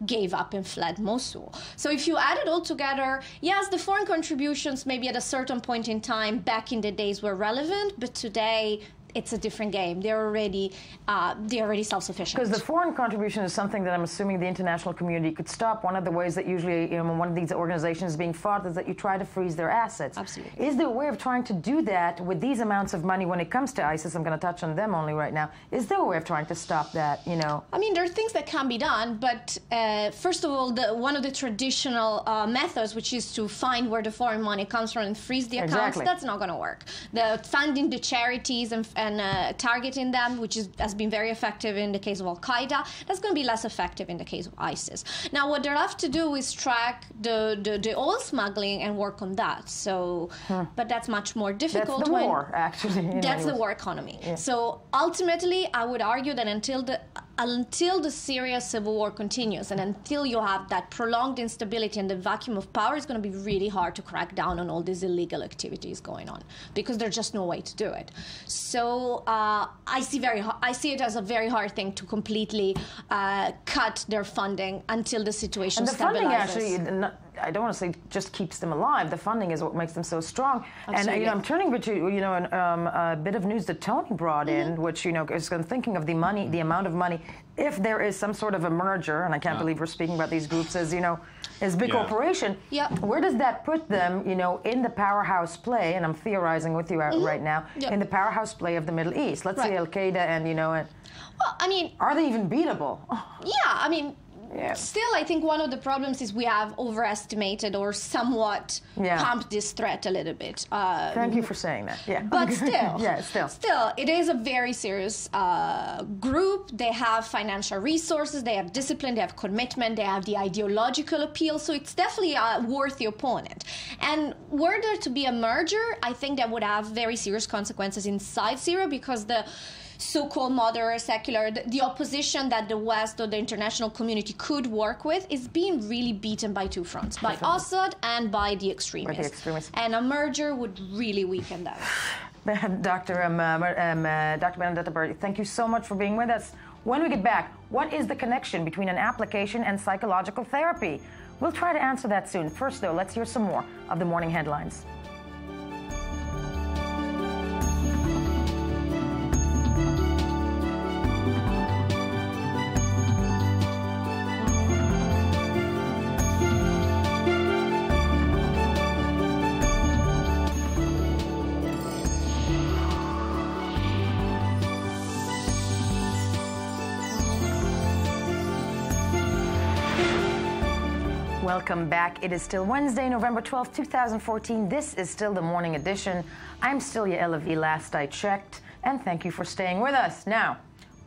gave up and fled Mosul. So if you add it all together, yes, the foreign contributions maybe at a certain point in time back in the days were relevant, but today it's a different game. They're already self-sufficient. Because the foreign contribution is something that I'm assuming the international community could stop. One of the ways that usually, you know, when one of these organizations is being fought is that you try to freeze their assets. Absolutely. Is there a way of trying to do that with these amounts of money when it comes to ISIS? I'm going to touch on them only right now. Is there a way of trying to stop that, you know? I mean, there are things that can be done, but first of all, one of the traditional methods, which is to find where the foreign money comes from and freeze the accounts, that's not going to work. The funding the charities and targeting them, which has been very effective in the case of Al-Qaeda, that's going to be less effective in the case of ISIS. Now, what they'll have to do is track the oil smuggling and work on that. So, but that's much more difficult. That's the war, actually. That's the war economy. Yeah. So ultimately, I would argue that until the Syria civil war continues and until you have that prolonged instability and the vacuum of power, it's going to be really hard to crack down on all these illegal activities going on because there's just no way to do it. So I see it as a very hard thing to completely cut their funding until the situation stabilizes. And the funding actually, I don't want to say just keeps them alive. The funding is what makes them so strong. Absolutely. And you know, I'm turning to a bit of news that Tony brought in, which is thinking of the money, the amount of money. If there is some sort of a merger, and I can't believe we're speaking about these groups as as big corporation. Where does that put them? In the powerhouse play, and I'm theorizing with you right now, in the powerhouse play of the Middle East. Let's say Al Qaeda and well, I mean, are they even beatable? Yeah, I mean. Yeah. Still, I think one of the problems is we have overestimated or somewhat pumped this threat a little bit. Thank you for saying that. Yeah. But still, still, it is a very serious group. They have financial resources, they have discipline, they have commitment, they have the ideological appeal. So it's definitely a worthy opponent. And were there to be a merger, I think that would have very serious consequences inside Syria because the so-called moderate, secular, the opposition that the West or the international community could work with is being really beaten by two fronts, by Assad and by the extremists. And a merger would really weaken that. Dr. Benedetta Berti, thank you so much for being with us. When we get back, what is the connection between an application and psychological therapy? We'll try to answer that soon. First, though, let's hear some more of the morning headlines. Welcome back. It is still Wednesday, November 12th, 2014. This is still the morning edition. I'm still Yael Avi, last I checked, and thank you for staying with us. Now,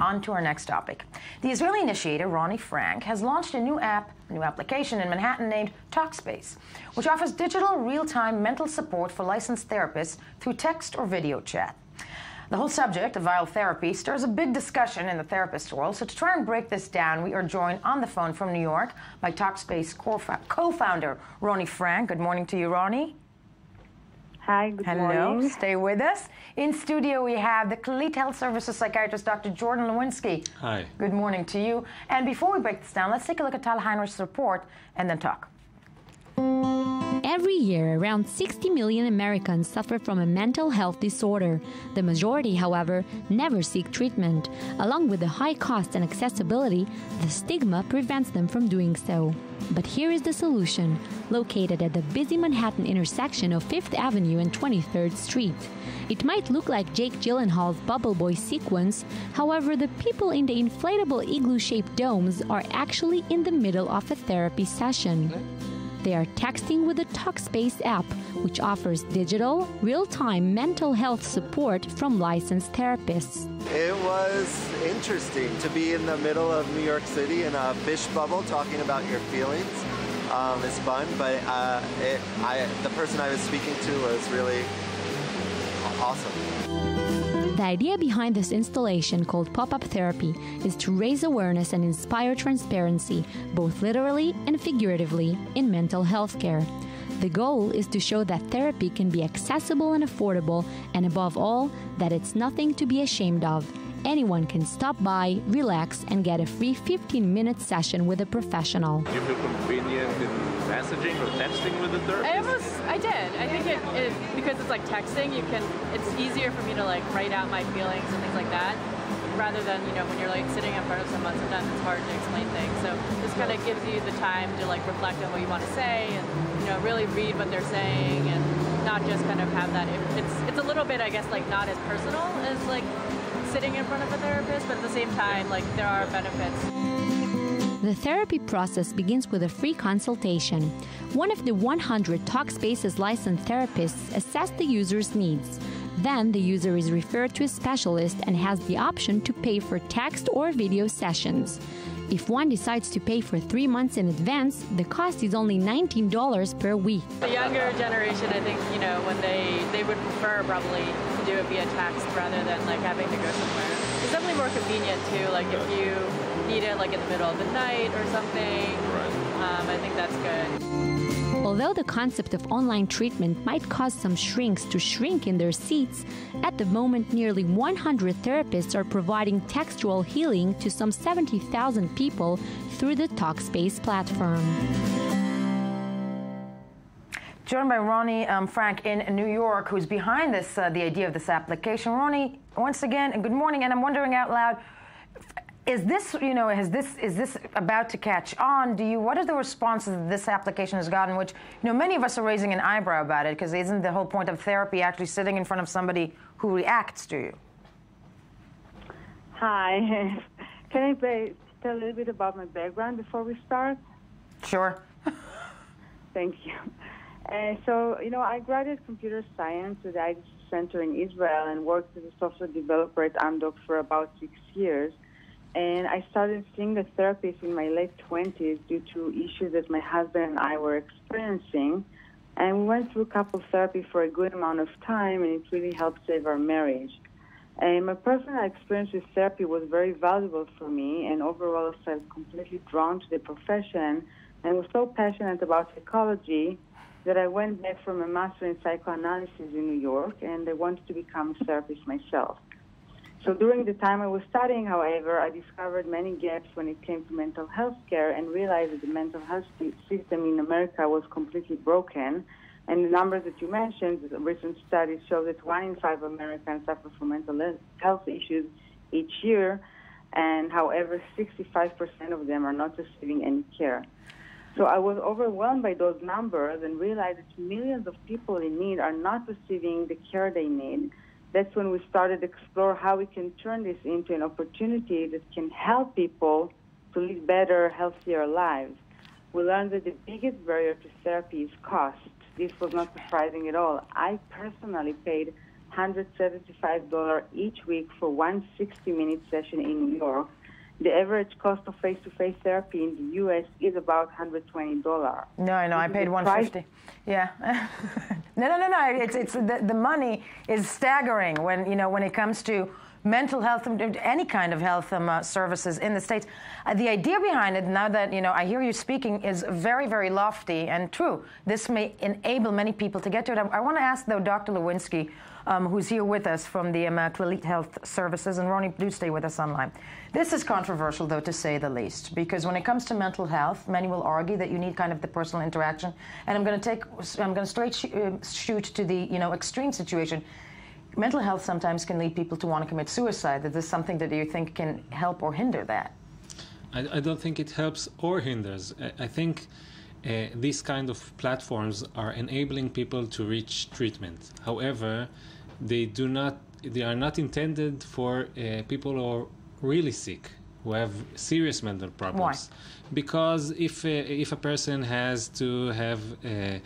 on to our next topic. The Israeli initiator, Ronnie Frank, has launched a new application in Manhattan named Talkspace, which offers digital, real-time mental support for licensed therapists through text or video chat. The whole subject of viral therapy stirs a big discussion in the therapist world, so to try and break this down, we are joined on the phone from New York by Talkspace co-founder Ronnie Frank. Good morning to you, Ronnie. Hi, good morning. Hello, stay with us. In studio, we have the Clalit Health Services psychiatrist, Dr. Jordan Lewinsky. Hi. Good morning to you. And before we break this down, let's take a look at Tal Heinrich's report and then talk. Every year, around 60 million Americans suffer from a mental health disorder. The majority, however, never seek treatment. Along with the high cost and accessibility, the stigma prevents them from doing so. But here is the solution, located at the busy Manhattan intersection of 5th Avenue and 23rd Street. It might look like Jake Gyllenhaal's Bubble Boy sequence, however, the people in the inflatable igloo-shaped domes are actually in the middle of a therapy session. They are texting with the Talkspace app, which offers digital, real-time mental health support from licensed therapists. It was interesting to be in the middle of New York City in a fish bubble talking about your feelings. It's fun, but the person I was speaking to was really awesome. The idea behind this installation, called pop-up therapy, is to raise awareness and inspire transparency, both literally and figuratively, in mental health care. The goal is to show that therapy can be accessible and affordable, and above all, that it's nothing to be ashamed of. Anyone can stop by, relax, and get a free 15-minute session with a professional. Do you feel convenient in messaging or texting with the therapist? I did. I think it because it's like texting, it's easier for me to like write out my feelings and things like that, rather than, when you're like sitting in front of someone, sometimes it's hard to explain things. So this kind of gives you the time to like reflect on what you want to say and, really read what they're saying and not just kind of have that. It's a little bit, I guess, like not as personal as like sitting in front of a therapist, but at the same time, like there are benefits. The therapy process begins with a free consultation. One of the 100 Talkspace's licensed therapists assess the user's needs. Then the user is referred to a specialist and has the option to pay for text or video sessions. If one decides to pay for 3 months in advance, the cost is only $19 per week. The younger generation, I think, when they would prefer probably to do it via text rather than like having to go somewhere. It's definitely more convenient too, like if you need it like in the middle of the night or something. I think that's good. Although the concept of online treatment might cause some shrinks to shrink in their seats, at the moment nearly 100 therapists are providing textual healing to some 70,000 people through the Talkspace platform. Joined by Ronnie Frank in New York, who's behind this, the idea of this application. Ronnie, once again, good morning, and I'm wondering out loud, is this, is this about to catch on? What are the responses that this application has gotten, which, many of us are raising an eyebrow about it, because isn't the whole point of therapy actually sitting in front of somebody who reacts to you? Hi. Can I tell a little bit about my background before we start? Sure. Thank you. So, I graduated computer science at the IDC Center in Israel and worked as a software developer at Amdocs for about 6 years. And I started seeing the therapist in my late 20s due to issues that my husband and I were experiencing. And we went through couple therapy for a good amount of time, and it really helped save our marriage. And my personal experience with therapy was very valuable for me, and overall I felt completely drawn to the profession and was so passionate about psychology that I went back from a master in psychoanalysis in New York, and I wanted to become a therapist myself. So during the time I was studying, however, I discovered many gaps when it came to mental health care and realized that the mental health system in America was completely broken. And the numbers that you mentioned, the recent studies show that 1 in 5 Americans suffer from mental health issues each year, and however, 65% of them are not receiving any care. So I was overwhelmed by those numbers and realized that millions of people in need are not receiving the care they need. That's when we started to explore how we can turn this into an opportunity that can help people to live better, healthier lives. we learned that the biggest barrier to therapy is cost. This was not surprising at all. I personally paid $175 each week for one 60-minute session in New York. The average cost of face-to-face therapy in the U.S. is about $120. No, I paid $150. Yeah. No. It's the money is staggering when it comes to mental health, any kind of health services in the States. The idea behind it, now that I hear you speaking, is very, very lofty and true. This may enable many people to get to it. I want to ask, though, Dr. Lewinsky, who's here with us from the Clalit Health Services, and Ronnie, do stay with us online. This is controversial, though, to say the least, because when it comes to mental health, many will argue that you need kind of the personal interaction. And I'm going to straight shoot to the extreme situation. Mental health sometimes can lead people to want to commit suicide. Is this something that you think can help or hinder that? I don't think it helps or hinders. I think these kind of platforms are enabling people to reach treatment. However, they are not intended for people who are really sick, who have serious mental problems. Why? Because if a person has to have a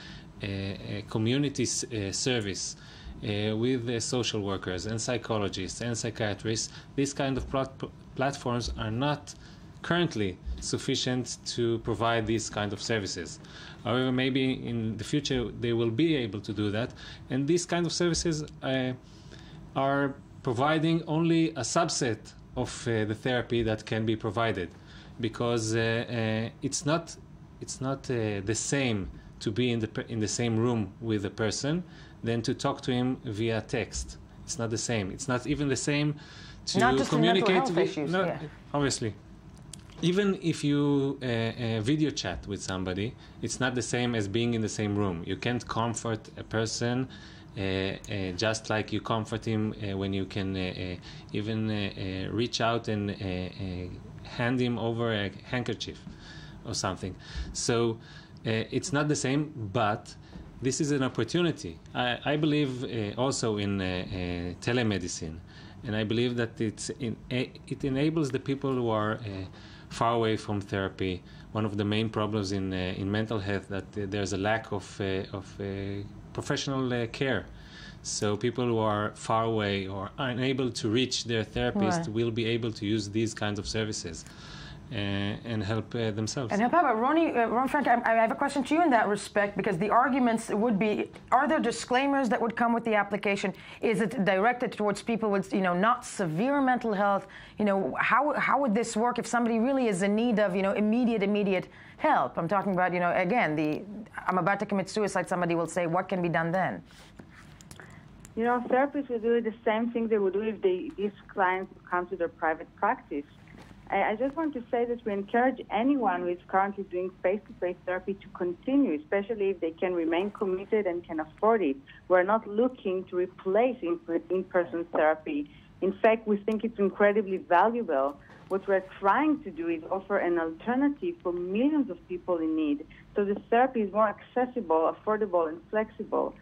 community service with social workers and psychologists and psychiatrists, these kind of platforms are not currently sufficient to provide these kind of services. However, maybe in the future they will be able to do that, and these kind of services are providing only a subset of the therapy that can be provided, because it's not the same to be in the same room with a person than to talk to him via text. It's not the same. It's not even the same to not just communicate. Mental health issues, yeah. Obviously. Even if you video chat with somebody, it's not the same as being in the same room. You can't comfort a person just like you comfort him when you can even reach out and hand him over a handkerchief or something. So it's not the same, but this is an opportunity. I believe also in telemedicine, and I believe that it enables the people who are far away from therapy. One of the main problems in mental health that there's a lack of professional care. So people who are far away or are unable to reach their therapist will be able to use these kinds of services and help themselves. And how about Ron Frank, I have a question to you in that respect, because the arguments would be, are there disclaimers that would come with the application? Is it directed towards people with, not severe mental health? How would this work if somebody really is in need of, immediate help? I'm talking about, again, I'm about to commit suicide, somebody will say, what can be done then? Therapists will do the same thing they would do if these clients come to their private practice. I just want to say that we encourage anyone who is currently doing face-to-face therapy to continue, especially if they can remain committed and can afford it. We're not looking to replace in-person therapy. In fact, we think it's incredibly valuable. What we're trying to do is offer an alternative for millions of people in need, so the therapy is more accessible, affordable, and flexible.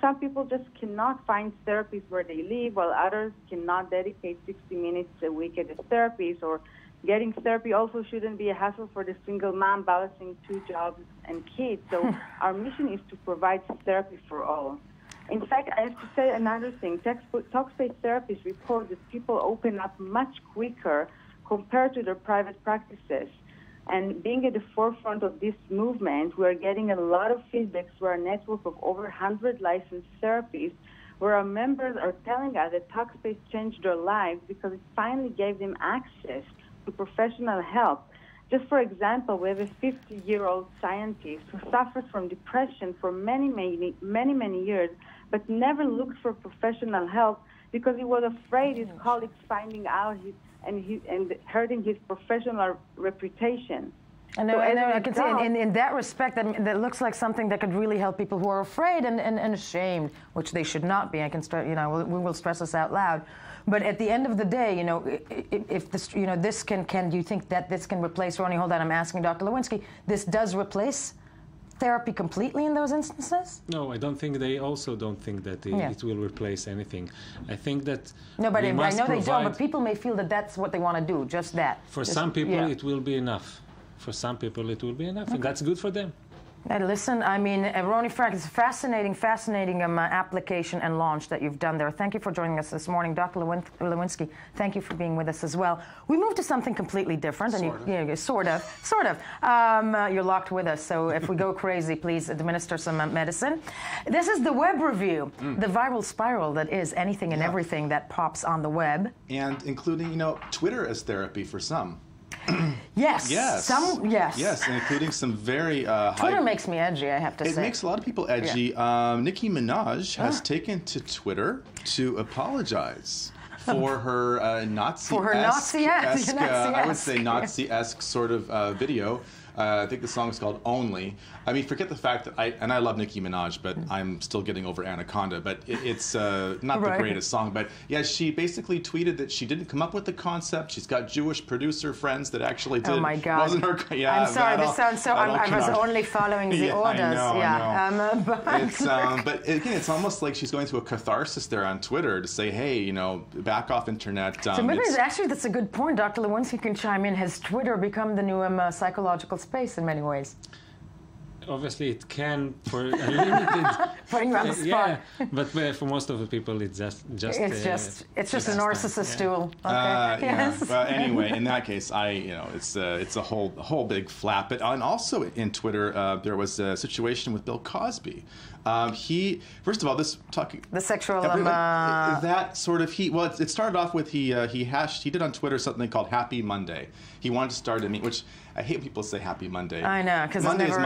Some people just cannot find therapists where they live, while others cannot dedicate 60 minutes a week at a therapist. Or getting therapy also shouldn't be a hassle for the single mom balancing 2 jobs and kids. So our mission is to provide therapy for all. In fact, I have to say another thing. Talkspace therapists report that people open up much quicker compared to their private practices. And being at the forefront of this movement, we're getting a lot of feedback through our network of over 100 licensed therapists, where our members are telling us that Talkspace changed their lives because it finally gave them access to professional help. Just for example, we have a 50-year-old scientist who suffered from depression for many years, but never looked for professional help because he was afraid his colleagues finding out and hurting his professional reputation. And I can say in that respect, that looks like something that could really help people who are afraid and ashamed, which they should not be. I can start, we will stress this out loud. But at the end of the day, if this, this can you think that this can replace, Ronnie, hold on, I'm asking Dr. Lewinsky, this does replace therapy completely in those instances? No, I don't think they also don't think that it will replace anything. I think that no, but I know they don't. But people may feel that that's what they want to do, just that. For some people, it will be enough. for some people it will be enough, and that's good for them. Listen, I mean, Ronnie Frank, it's a fascinating application and launch that you've done there. Thank you for joining us this morning. Dr. Lewinsky, thank you for being with us as well. We moved to something completely different. Sort of. You're locked with us, so if we go crazy, please administer some medicine. This is the web review, the viral spiral that is anything and everything that pops on the web. And including, you know, Twitter as therapy for some. Yes. Yes. Yes, including some very Twitter makes me edgy, I have to say. It makes a lot of people edgy. Yeah. Nicki Minaj has taken to Twitter to apologize for her Nazi-esque, I would say Nazi-esque sort of video. I think the song is called Only. I mean, forget the fact that I love Nicki Minaj, but I'm still getting over Anaconda, but it's not the greatest song. But yeah, she basically tweeted that she didn't come up with the concept. She's got Jewish producer friends that actually did. Oh my God. Wasn't her? Yeah, I'm sorry, this sounds so, I was only following the orders. I know. But but again, it's almost like she's going through a catharsis there on Twitter to say, hey, you know, back off internet. So maybe actually that's a good point. Dr. Lewinsky can chime in. Has Twitter become the new psychological space in many ways? Obviously, it can for a limited. Putting you on the spot. Yeah, but for most of the people, it's just a narcissist tool. Okay. Yes. Well, anyway, in that case, it's a whole big flap. But and also in Twitter, there was a situation with Bill Cosby. First of all, the sexual that sort of it started off with he did on Twitter something called Happy Monday. He wanted to start a meet, which I hate when people say Happy Monday. I know, because Monday's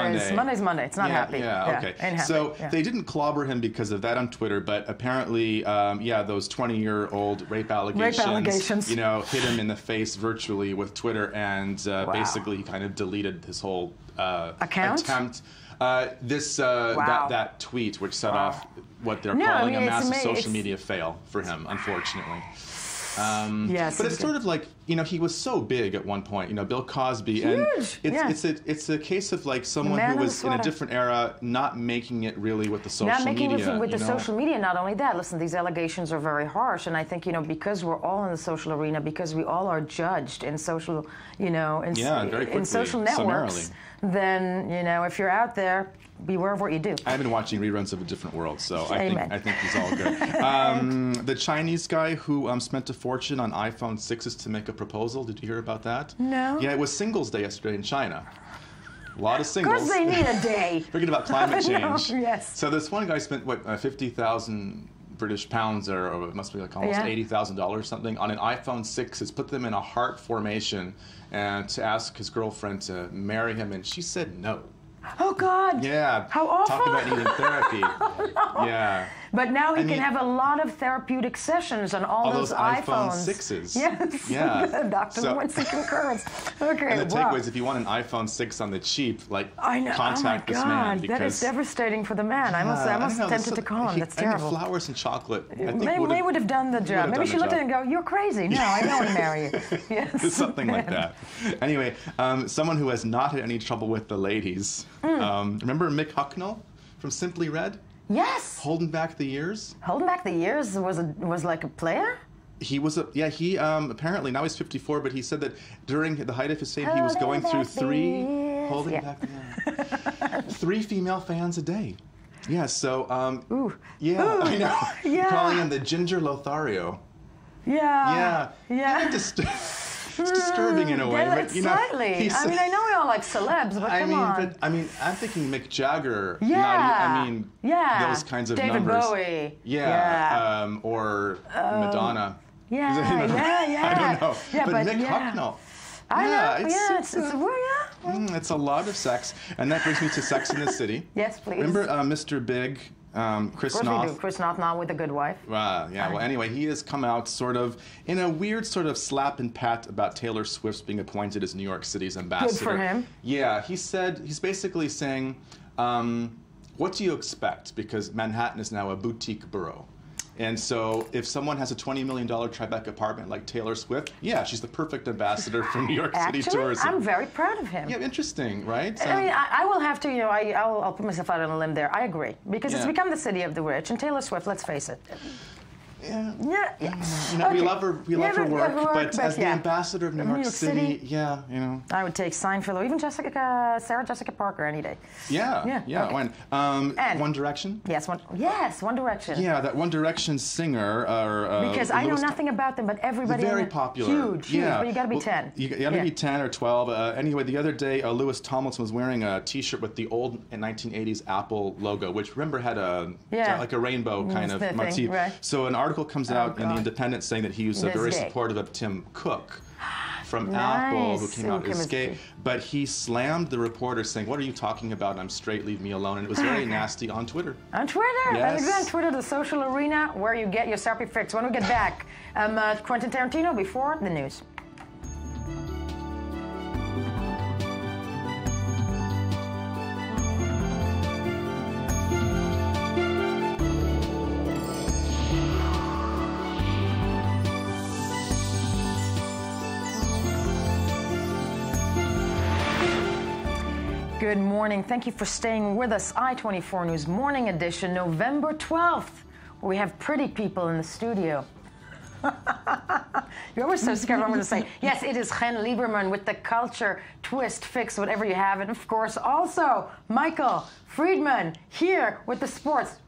Monday. It's not happy. Yeah, okay. Ain't happy. So they didn't clobber him because of that on Twitter, but apparently, those 20-year-old rape allegations, you know, hit him in the face virtually with Twitter, and basically he kind of deleted his whole attempt. That tweet, which set off what they're calling a massive social media fail for him, unfortunately. But it's sort of like, you know, he was so big at one point, you know, Bill Cosby, and it's a case of like someone who was in a different era, not making it really with the social media. Not making it with the social media. Not only that, listen, these allegations are very harsh, and I think, you know, because we're all in the social arena, because we all are judged in social, you know, in social networks, then, you know, if you're out there, beware of what you do. I've been watching reruns of A Different World, so I think he's all good. The Chinese guy who spent a fortune on iPhone 6s to make a proposal, did you hear about that? No. Yeah, it was Singles Day yesterday in China. A lot of singles. Of course they need a day. Forget about climate change. Yes. So this one guy spent, 50,000 British pounds, or it must be like almost $80,000 or something, on an iPhone 6. It's put them in a heart formation, and to ask his girlfriend to marry him, and she said no. Oh, God. Yeah. How awful. Talk about needing therapy. No. Yeah. But now he can have a lot of therapeutic sessions on all those iPhone 6s. Yes. Yeah. Dr. Lewinsky concurs. Okay. And the takeaway is, if you want an iPhone 6 on the cheap, contact this man. Because that is devastating for the man. I must be tempted to call him. That's terrible. Flowers and chocolate. Maybe would have done the job. Maybe she looked at him and go, "You're crazy. No, I don't want to marry you." Yes. Something like that. Anyway, someone who has not had any trouble with the ladies. Remember Mick Hucknall from Simply Red? Yes. Holding Back the Years? Holding Back the Years was like a player? He was he apparently, now he's 54, but he said that during the height of his fame, he was going through three female fans a day. Yeah, so, I know. Yeah. Calling him the Ginger Lothario. Yeah. It's disturbing in a way, but you know, slightly. I mean, I know we all like celebs, but come on. I'm thinking Mick Jagger. Yeah. Those kinds of David numbers. Bowie. Yeah. Or Madonna. Yeah. I don't know. Yeah, but Mick Hucknall. It's a lot of sex, and that brings me to Sex in the City. Yes, please. Remember Mr. Big? Chris Noth. Chris Noth now with a good wife. Well, anyway, he has come out sort of in a weird sort of slap and pat about Taylor Swift being appointed as New York City's ambassador. Good for him. Yeah, he's basically saying, what do you expect? Because Manhattan is now a boutique borough. And so if someone has a $20 million Tribeca apartment like Taylor Swift, yeah, she's the perfect ambassador for New York City tourism. I'm very proud of him. Yeah, interesting, right? I mean, I will have to, you know, I'll put myself out on a limb there. I agree. Because it's become the city of the rich. And Taylor Swift, let's face it, We love her. We love her work, but as the ambassador of New York City, I would take Seinfeld or even Sarah Jessica Parker any day. Yeah. Okay. And One Direction. Yes, One Direction. Yeah, that One Direction singer. Because I know nothing about them, but everybody. Very popular. Huge. But you got to be 10. You got to be 10 or 12. Anyway, the other day, Lewis Tomlinson was wearing a T-shirt with the old 1980s Apple logo, which remember had like a rainbow kind of motif. Right. So an article comes out in the Independent saying that he was very supportive of Tim Cook from Apple, who came out as gay, but he slammed the reporter saying, "What are you talking about? I'm straight, leave me alone." And it was very nasty on Twitter. On Twitter? Yes. On Twitter, the social arena where you get your sappy fix. When we get back, Quentin Tarantino before the news. Good morning. Thank you for staying with us. I-24 News Morning Edition, November 12th. We have pretty people in the studio. You're always so scared what I'm going to say. Yes, it is Chen Lieberman with the culture twist fix, whatever you have. And of course, also Michael Friedman here with the sports.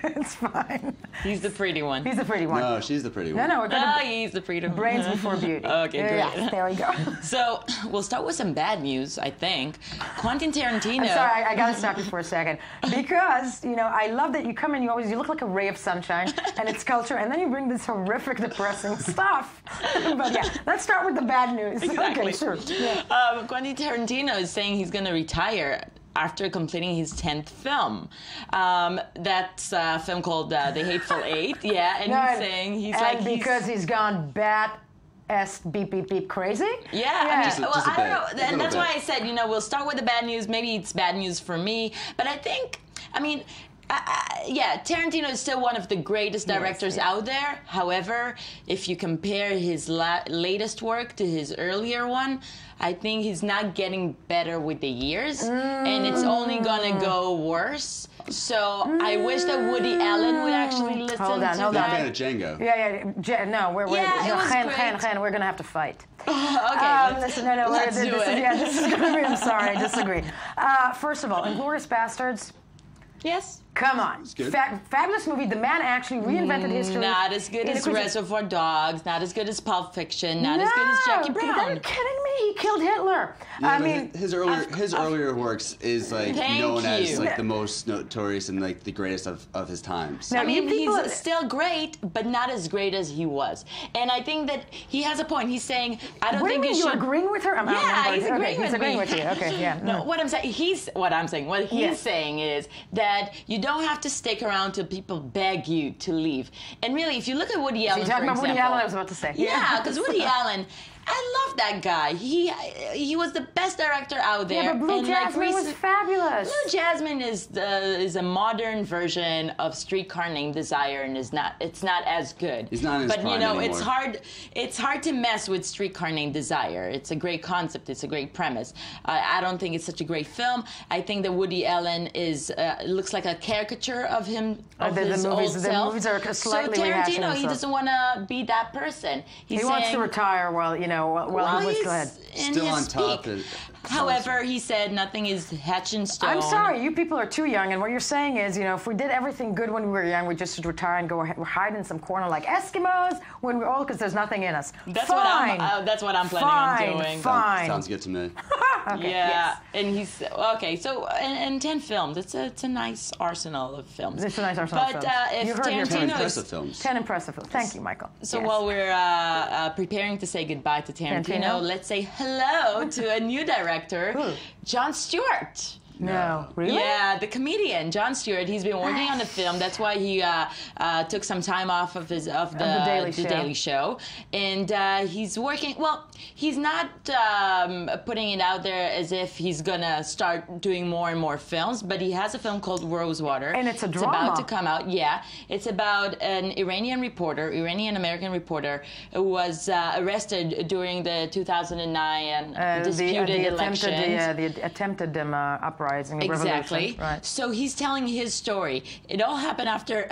It's fine. He's the pretty one. He's the pretty one. No, she's the pretty one. No, we're gonna he's the pretty one. Brains before beauty. Okay, great. Yes, there we go. So we'll start with some bad news, I think. Quentin Tarantino. I'm sorry, I gotta stop you for a second because I love that you come in. You look like a ray of sunshine, and it's culture, and then you bring this horrific, depressing stuff. But yeah, let's start with the bad news. Exactly. Okay, sure. Yeah. Quentin Tarantino is saying he's going to retire after completing his 10th film. That's a film called The Hateful Eight. Yeah, and he's saying he's gone beep, beep, beep, crazy? Yeah. I mean, I don't know. And that's why I said, we'll start with the bad news. Maybe it's bad news for me. But I think, Tarantino is still one of the greatest directors out there. However, if you compare his latest work to his earlier one, I think he's not getting better with the years, and it's only gonna go worse. So I wish that Woody Allen would actually listen to that. Hold on. Django. We're gonna have to fight. Okay. Listen, let's do it. This is gonna be. I'm sorry, I disagree. First of all, Inglourious Bastards. Yes. Come on. Fabulous movie. The man actually reinvented history. Not as good as Reservoir Dogs, not as good as Pulp Fiction, not as good as Jackie Brown. Are you kidding me? He killed Hitler. Yeah, his earlier works is known as the most notorious and the greatest of his times. Now, he's still great, but not as great as he was. And I think that he has a point. He's saying, I don't think you should. You're agreeing with her? He's agreeing with you. Okay, yeah. No, what he's saying is that you don't have to stick around till people beg you to leave. And really, if you look at Woody Allen, you're talking about Woody Allen, I was about to say. Yeah, because Woody Allen, I love that guy. He was the best director out there. Yeah, but Blue Jasmine was fabulous. Blue Jasmine is a modern version of Streetcar Named Desire, and it's not as good. It's not as But anymore. it's hard to mess with Streetcar Named Desire. It's a great concept. It's a great premise. I don't think it's such a great film. I think that Woody Allen looks like a caricature of him his old self. The movies are slightly so Tarantino, he doesn't want to be that person. He wants to retire while he was glad. Still on top. However, he said nothing is hatched in stone. I'm sorry, you people are too young, and what you're saying is, if we did everything good when we were young, we just should retire and go hide in some corner like Eskimos when we're old because there's nothing in us. That's what I'm planning on doing. Fine. Sounds good to me. Okay, yeah, and he's okay. So and 10 films. It's a nice arsenal of films. It's a nice arsenal of films. But if Tarantino 10 impressive films. 10 impressive films. Thank you, Michael. So while we're preparing to say goodbye to Tarantino, let's say hello to a new director, Jon Stewart. No, really? Yeah, the comedian Jon Stewart. He's been working on the film. That's why he took some time off of the Daily Show, and he's working. Well, he's not putting it out there as if he's gonna start doing more and more films. But he has a film called Rosewater, and it's a drama. It's about to come out. Yeah, it's about an Iranian-American reporter who was arrested during the 2009 disputed elections. The attempted uprising. uprising, a Exactly. revolution. Right. So he's telling his story. It all happened after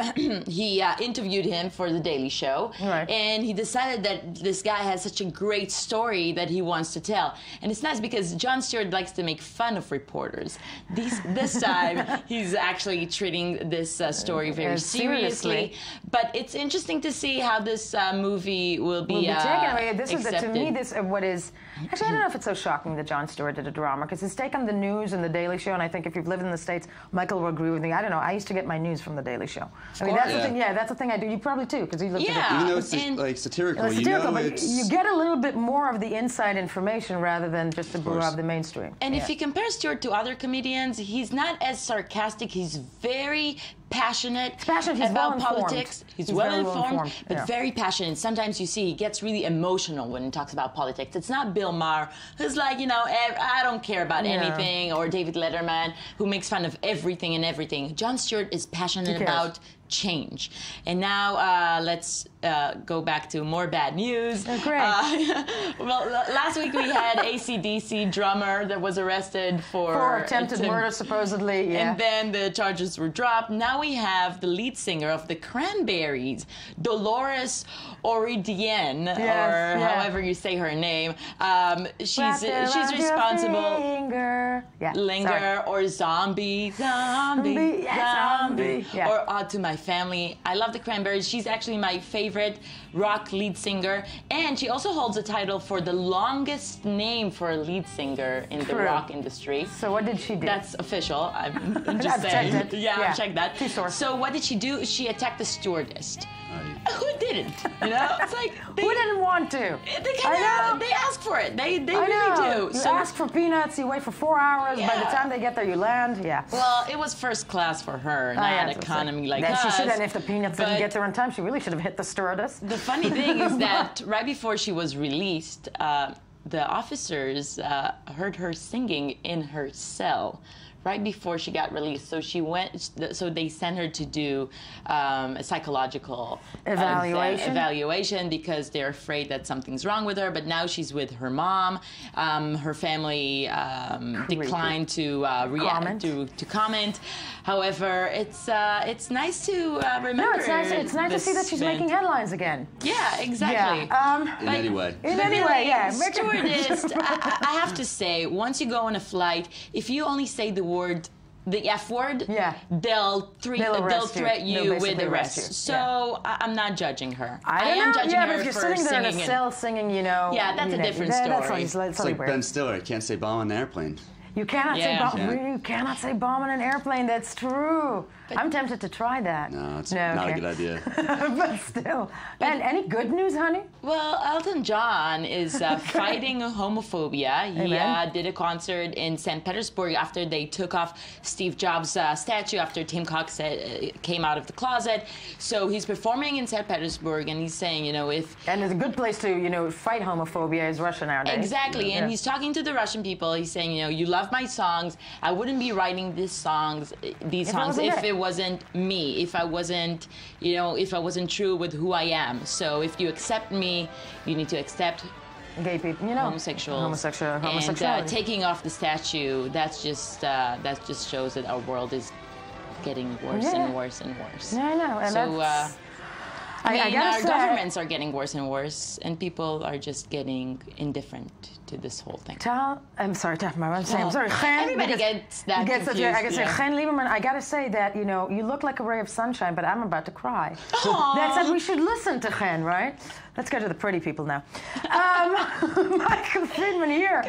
he interviewed him for The Daily Show. Right. And he decided that this guy has such a great story that he wants to tell. And it's nice because Jon Stewart likes to make fun of reporters. This time, he's actually treating this story very seriously. But it's interesting to see how this movie will be taken away. This accepted. is, to me, this what is... Actually, I don't know if it's so shocking that Jon Stewart did a drama, because his take on the news and The Daily Show, and I think if you've lived in the States, Michael will agree with me. I don't know. I used to get my news from The Daily Show. I mean, that's the thing. Yeah, that's the thing I do. You probably too, because you lived in the... Even though it's like satirical, but you get a little bit more of the inside information rather than just the brew of the mainstream. And if you compare Stewart to other comedians, he's not as sarcastic. He's very passionate about politics. He's well informed, but very passionate. Sometimes you see he gets really emotional when he talks about politics. It's not Bill Maher, who's like, you know, I don't care about anything, or David Letterman, who makes fun of everything and everything. Jon Stewart is passionate about change. And now let's go back to more bad news. Oh, great. Well, last week we had AC/DC drummer that was arrested for attempted murder, supposedly. Yeah. And then the charges were dropped. Now we have the lead singer of the Cranberries, Dolores O'Riordan, or however you say her name. She's responsible. Linger or zombie, or Odd to My Family. I love the Cranberries. She's actually my favorite rock lead singer, and she also holds a title for the longest name for a lead singer in the rock industry. So what did she do? That's official. I'm just saying. I've checked that. So what did she do? She attacked the stewardess. Who didn't? You know, it's like who didn't want to? They ask for it. They really do. You ask for peanuts. You wait for 4 hours. By the time they get there, you land. Yeah. Well, it was first class for her, not economy like us. She should have. If the peanuts didn't get there on time, she really should have hit the stewardess. The funny thing is that right before she was released, the officers heard her singing in her cell. Right before she got released, so she went. So they sent her to do a psychological evaluation because they're afraid that something's wrong with her. But now she's with her mom. Her family declined to react to comment. However, it's nice to remember. No, it's nice to see that she's making headlines again. Yeah, exactly. Yeah. In any way. In any way, yeah. Stewardess, I have to say, once you go on a flight, if you only say the F word, they'll threat you with arrest. So I'm not judging her. I am judging her but if you're for sitting there singing in a cell singing, you know. Yeah, that's a different story. It's like Ben Stiller can't say bomb on an airplane. You cannot say bomb. You cannot say bomb on an airplane. That's true. But I'm tempted to try that. No, it's not a good idea. But still. And any good news, honey? Well, Elton John is fighting homophobia. He did a concert in St. Petersburg after they took off Steve Jobs' statue after Tim Cox came out of the closet. So he's performing in St. Petersburg, and he's saying, you know, And it's a good place to, you know, fight homophobia is Russia nowadays. Exactly. And he's talking to the Russian people. He's saying, you know, you love my songs. I wouldn't be writing these songs if it wasn't me, if I wasn't, you know, if I wasn't true with who I am. So if you accept me, you need to accept gay people, you know, homosexuality. And taking off the statue, that just shows that our world is getting worse and worse and worse. Yeah, I know. And so I mean, our governments are getting worse and worse, and people are just getting indifferent to this whole thing. I'm sorry, I'm sorry. Everybody gets that confused. I gotta say, Chen Lieberman, I gotta say that, you know, you look like a ray of sunshine, but I'm about to cry. That said, we should listen to Chen, right? Let's go to the pretty people now. Michael Friedman here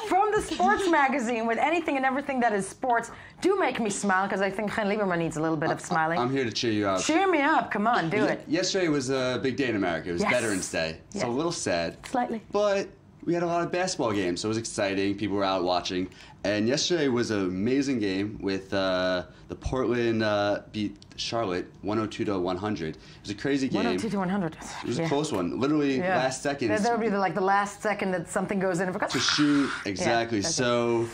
from the Sports Magazine with anything and everything that is sports. Do make me smile, because I think Chen Lieberman needs a little bit of smiling. I'm here to cheer you up. Cheer me up. Come on, do it. Yesterday was a big day in America. It was Veterans Day. It's a little sad. Slightly. But we had a lot of basketball games, so it was exciting. People were out watching. And yesterday was an amazing game with the Portland beat Charlotte 102-100. It was a crazy game. 102-100. It was a close one. Literally last second. That would be like the last second that something goes in. To shoot, exactly. So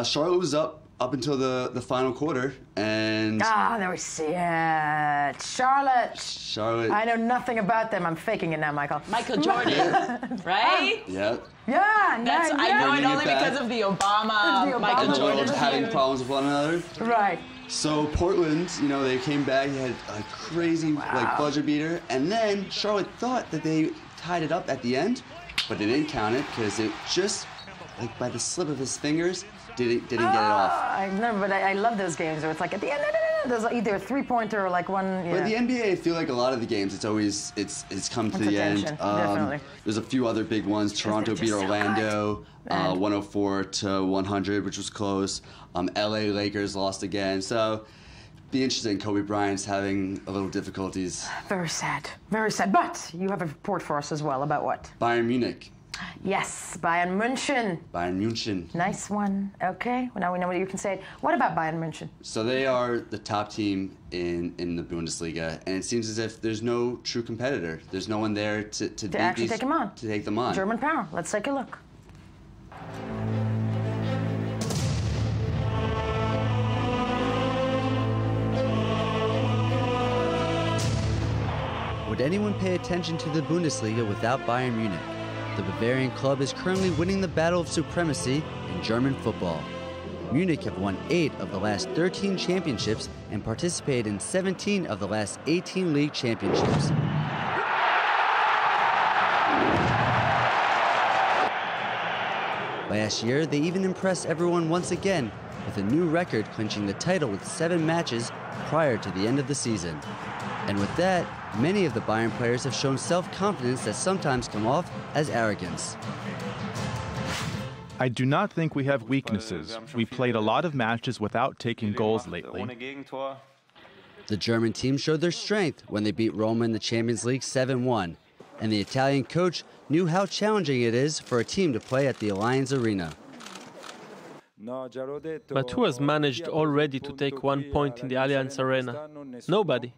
Charlotte was up until the final quarter, and and there we see it. Charlotte. Charlotte. I know nothing about them. I'm faking it now, Michael. Michael Jordan, right? Yep. Yeah, That's, I know it only because of the Obama, Michael Jordan having problems with one another. Right. So Portland, you know, they came back, they had a crazy like buzzer beater, and then Charlotte thought that they tied it up at the end, but they didn't count it because it just, like by the slip of his fingers, didn't get it off. I remember, but I love those games where it's like at the end, there's either a three-pointer or like one. Yeah. But the NBA, I feel like a lot of the games, it's always it's come to the end. Definitely. There's a few other big ones. Toronto beat Orlando, 104-100, which was close. LA Lakers lost again. So, be interesting. Kobe Bryant's having a little difficulties. Very sad. Very sad. But you have a report for us as well about what? Bayern Munich. Yes, Bayern München. Bayern München. Nice one. Okay, well, now we know what you can say. What about Bayern München? So they are the top team in the Bundesliga, and it seems as if there's no true competitor. There's no one there to actually take them on. To take them on. German power. Let's take a look. Would anyone pay attention to the Bundesliga without Bayern Munich? The Bavarian club is currently winning the battle of supremacy in German football. Munich have won 8 of the last 13 championships and participated in 17 of the last 18 league championships. Last year, they even impressed everyone once again with a new record clinching the title with 7 matches prior to the end of the season. And with that, many of the Bayern players have shown self-confidence that sometimes come off as arrogance. I do not think we have weaknesses. We played a lot of matches without taking goals lately. The German team showed their strength when they beat Roma in the Champions League 7-1, and the Italian coach knew how challenging it is for a team to play at the Allianz Arena. But who has managed already to take 1 point in the Allianz Arena? Nobody.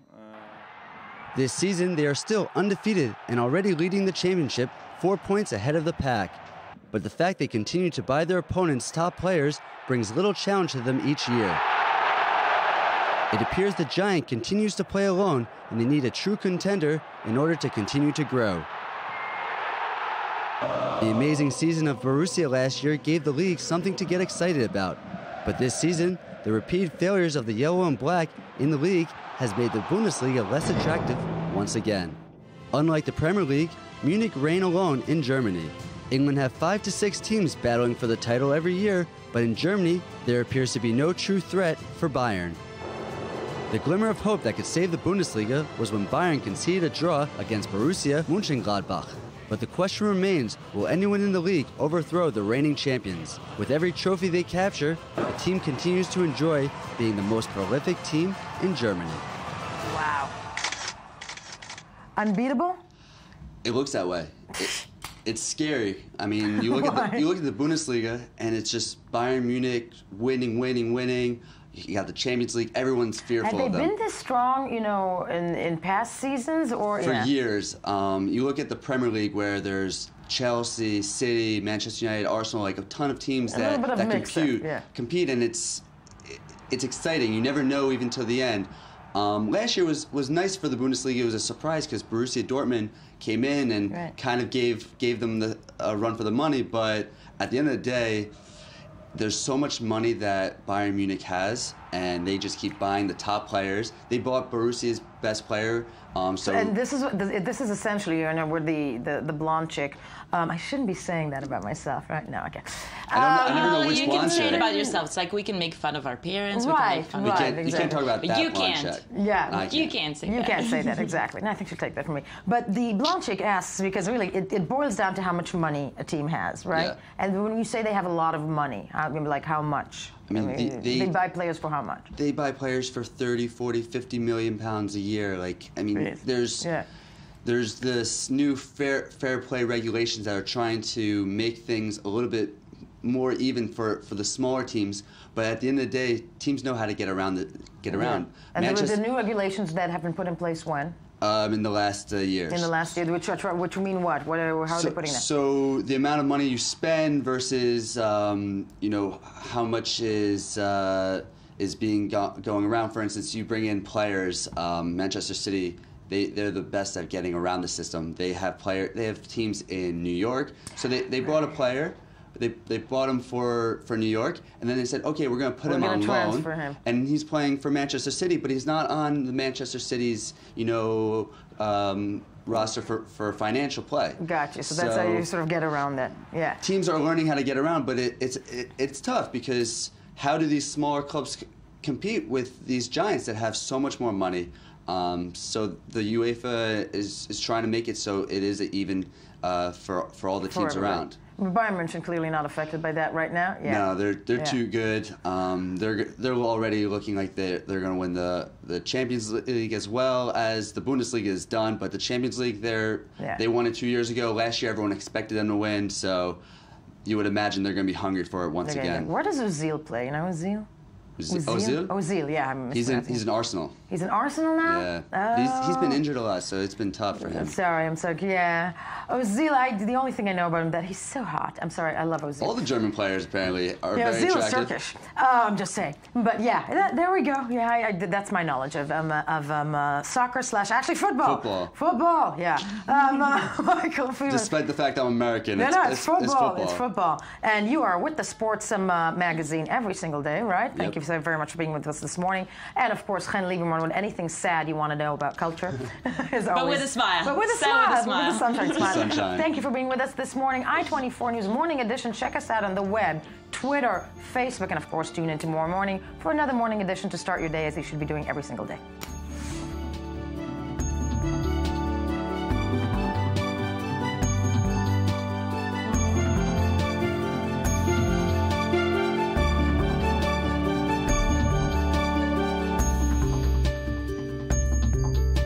This season, they are still undefeated and already leading the championship 4 points ahead of the pack. But the fact they continue to buy their opponents' top players brings little challenge to them each year. It appears the Giant continues to play alone, and they need a true contender in order to continue to grow. The amazing season of Borussia last year gave the league something to get excited about. But this season, the repeated failures of the yellow and black in the league has made the Bundesliga less attractive once again. Unlike the Premier League, Munich reign alone in Germany. England have 5 to 6 teams battling for the title every year, but in Germany, there appears to be no true threat for Bayern. The glimmer of hope that could save the Bundesliga was when Bayern conceded a draw against Borussia Mönchengladbach. But the question remains, will anyone in the league overthrow the reigning champions? With every trophy they capture, the team continues to enjoy being the most prolific team in Germany. Wow. Unbeatable? It looks that way. It's scary. I mean, you look at the Bundesliga, and it's just Bayern Munich winning. You got the Champions League. Everyone's fearful of them. Have they been this strong, you know, in past seasons, or for years? You look at the Premier League, where there's Chelsea, City, Manchester United, Arsenal, like a ton of teams that compete, and it's exciting. You never know even till the end. Last year was nice for the Bundesliga. It was a surprise because Borussia Dortmund came in and kind of gave them a run for the money. But at the end of the day, there's so much money that Bayern Munich has, and they just keep buying the top players. They bought Borussia's best player. And this is essentially, you know, where the blonde chick. I shouldn't be saying that about myself, right? No, okay. I don't know which you can say it about yourself. It's like we can make fun of our parents. Right, You can't talk about that. You can't. Yeah, you can't say that. You can't say that, exactly. And I think she'll take that from me. But the blonde chick asks, because really it boils down to how much money a team has, right? Yeah. And when you say they have a lot of money, I mean, like how much? I mean, they buy players for how much? They buy players for 30, 40, 50 million pounds a year. Like, I mean, there's this new fair play regulations that are trying to make things a little bit more even for the smaller teams. But at the end of the day, teams know how to get around. And there were the new regulations that have been put in place when? In the last years. In the last year, which mean what? How are they putting that? So the amount of money you spend versus, you know, how much is is being going around. For instance, you bring in players, Manchester City, they're the best at getting around the system. They have teams in New York, so they brought a player. They bought him for New York, and then they said, okay, we're going to put him on loan, and he's playing for Manchester City, but he's not on the Manchester City's, roster for financial play. Gotcha. So that's how you sort of get around that. Yeah. Teams are learning how to get around, but it's tough because how do these smaller clubs compete with these giants that have so much more money? So the UEFA is trying to make it so it is even for all the teams around. Bayern München clearly not affected by that right now. Yeah. No, they're too good. They're already looking like they're going to win the Champions League as well as the Bundesliga is done. But the Champions League, they won it 2 years ago. Last year, everyone expected them to win, so you would imagine they're going to be hungry for it once again. Where does Ozil play? You know Ozil? Ozil, yeah. He's in Arsenal. He's in Arsenal now? Yeah. Oh. He's been injured a lot, so it's been tough for him. Sorry, I'm so, yeah. Ozil, the only thing I know about him that he's so hot. I'm sorry, I love Ozil. All the German players apparently are very attractive. Ozil is Turkish. I'm just saying. But yeah, there we go. Yeah, that's my knowledge of soccer / actually football. Football, yeah. Michael Freeman. Despite the fact I'm American, it's football. It's football. And you are with the Sports magazine every single day, right? Thank you very much for being with us this morning. And of course, Chen Lieberman, with anything sad you want to know about culture. But with a smile. But with a smile. With a sunshine smile. Thank you for being with us this morning. I-24 News Morning Edition. Check us out on the web, Twitter, Facebook, and of course, tune in tomorrow morning for another morning edition to start your day as you should be doing every single day.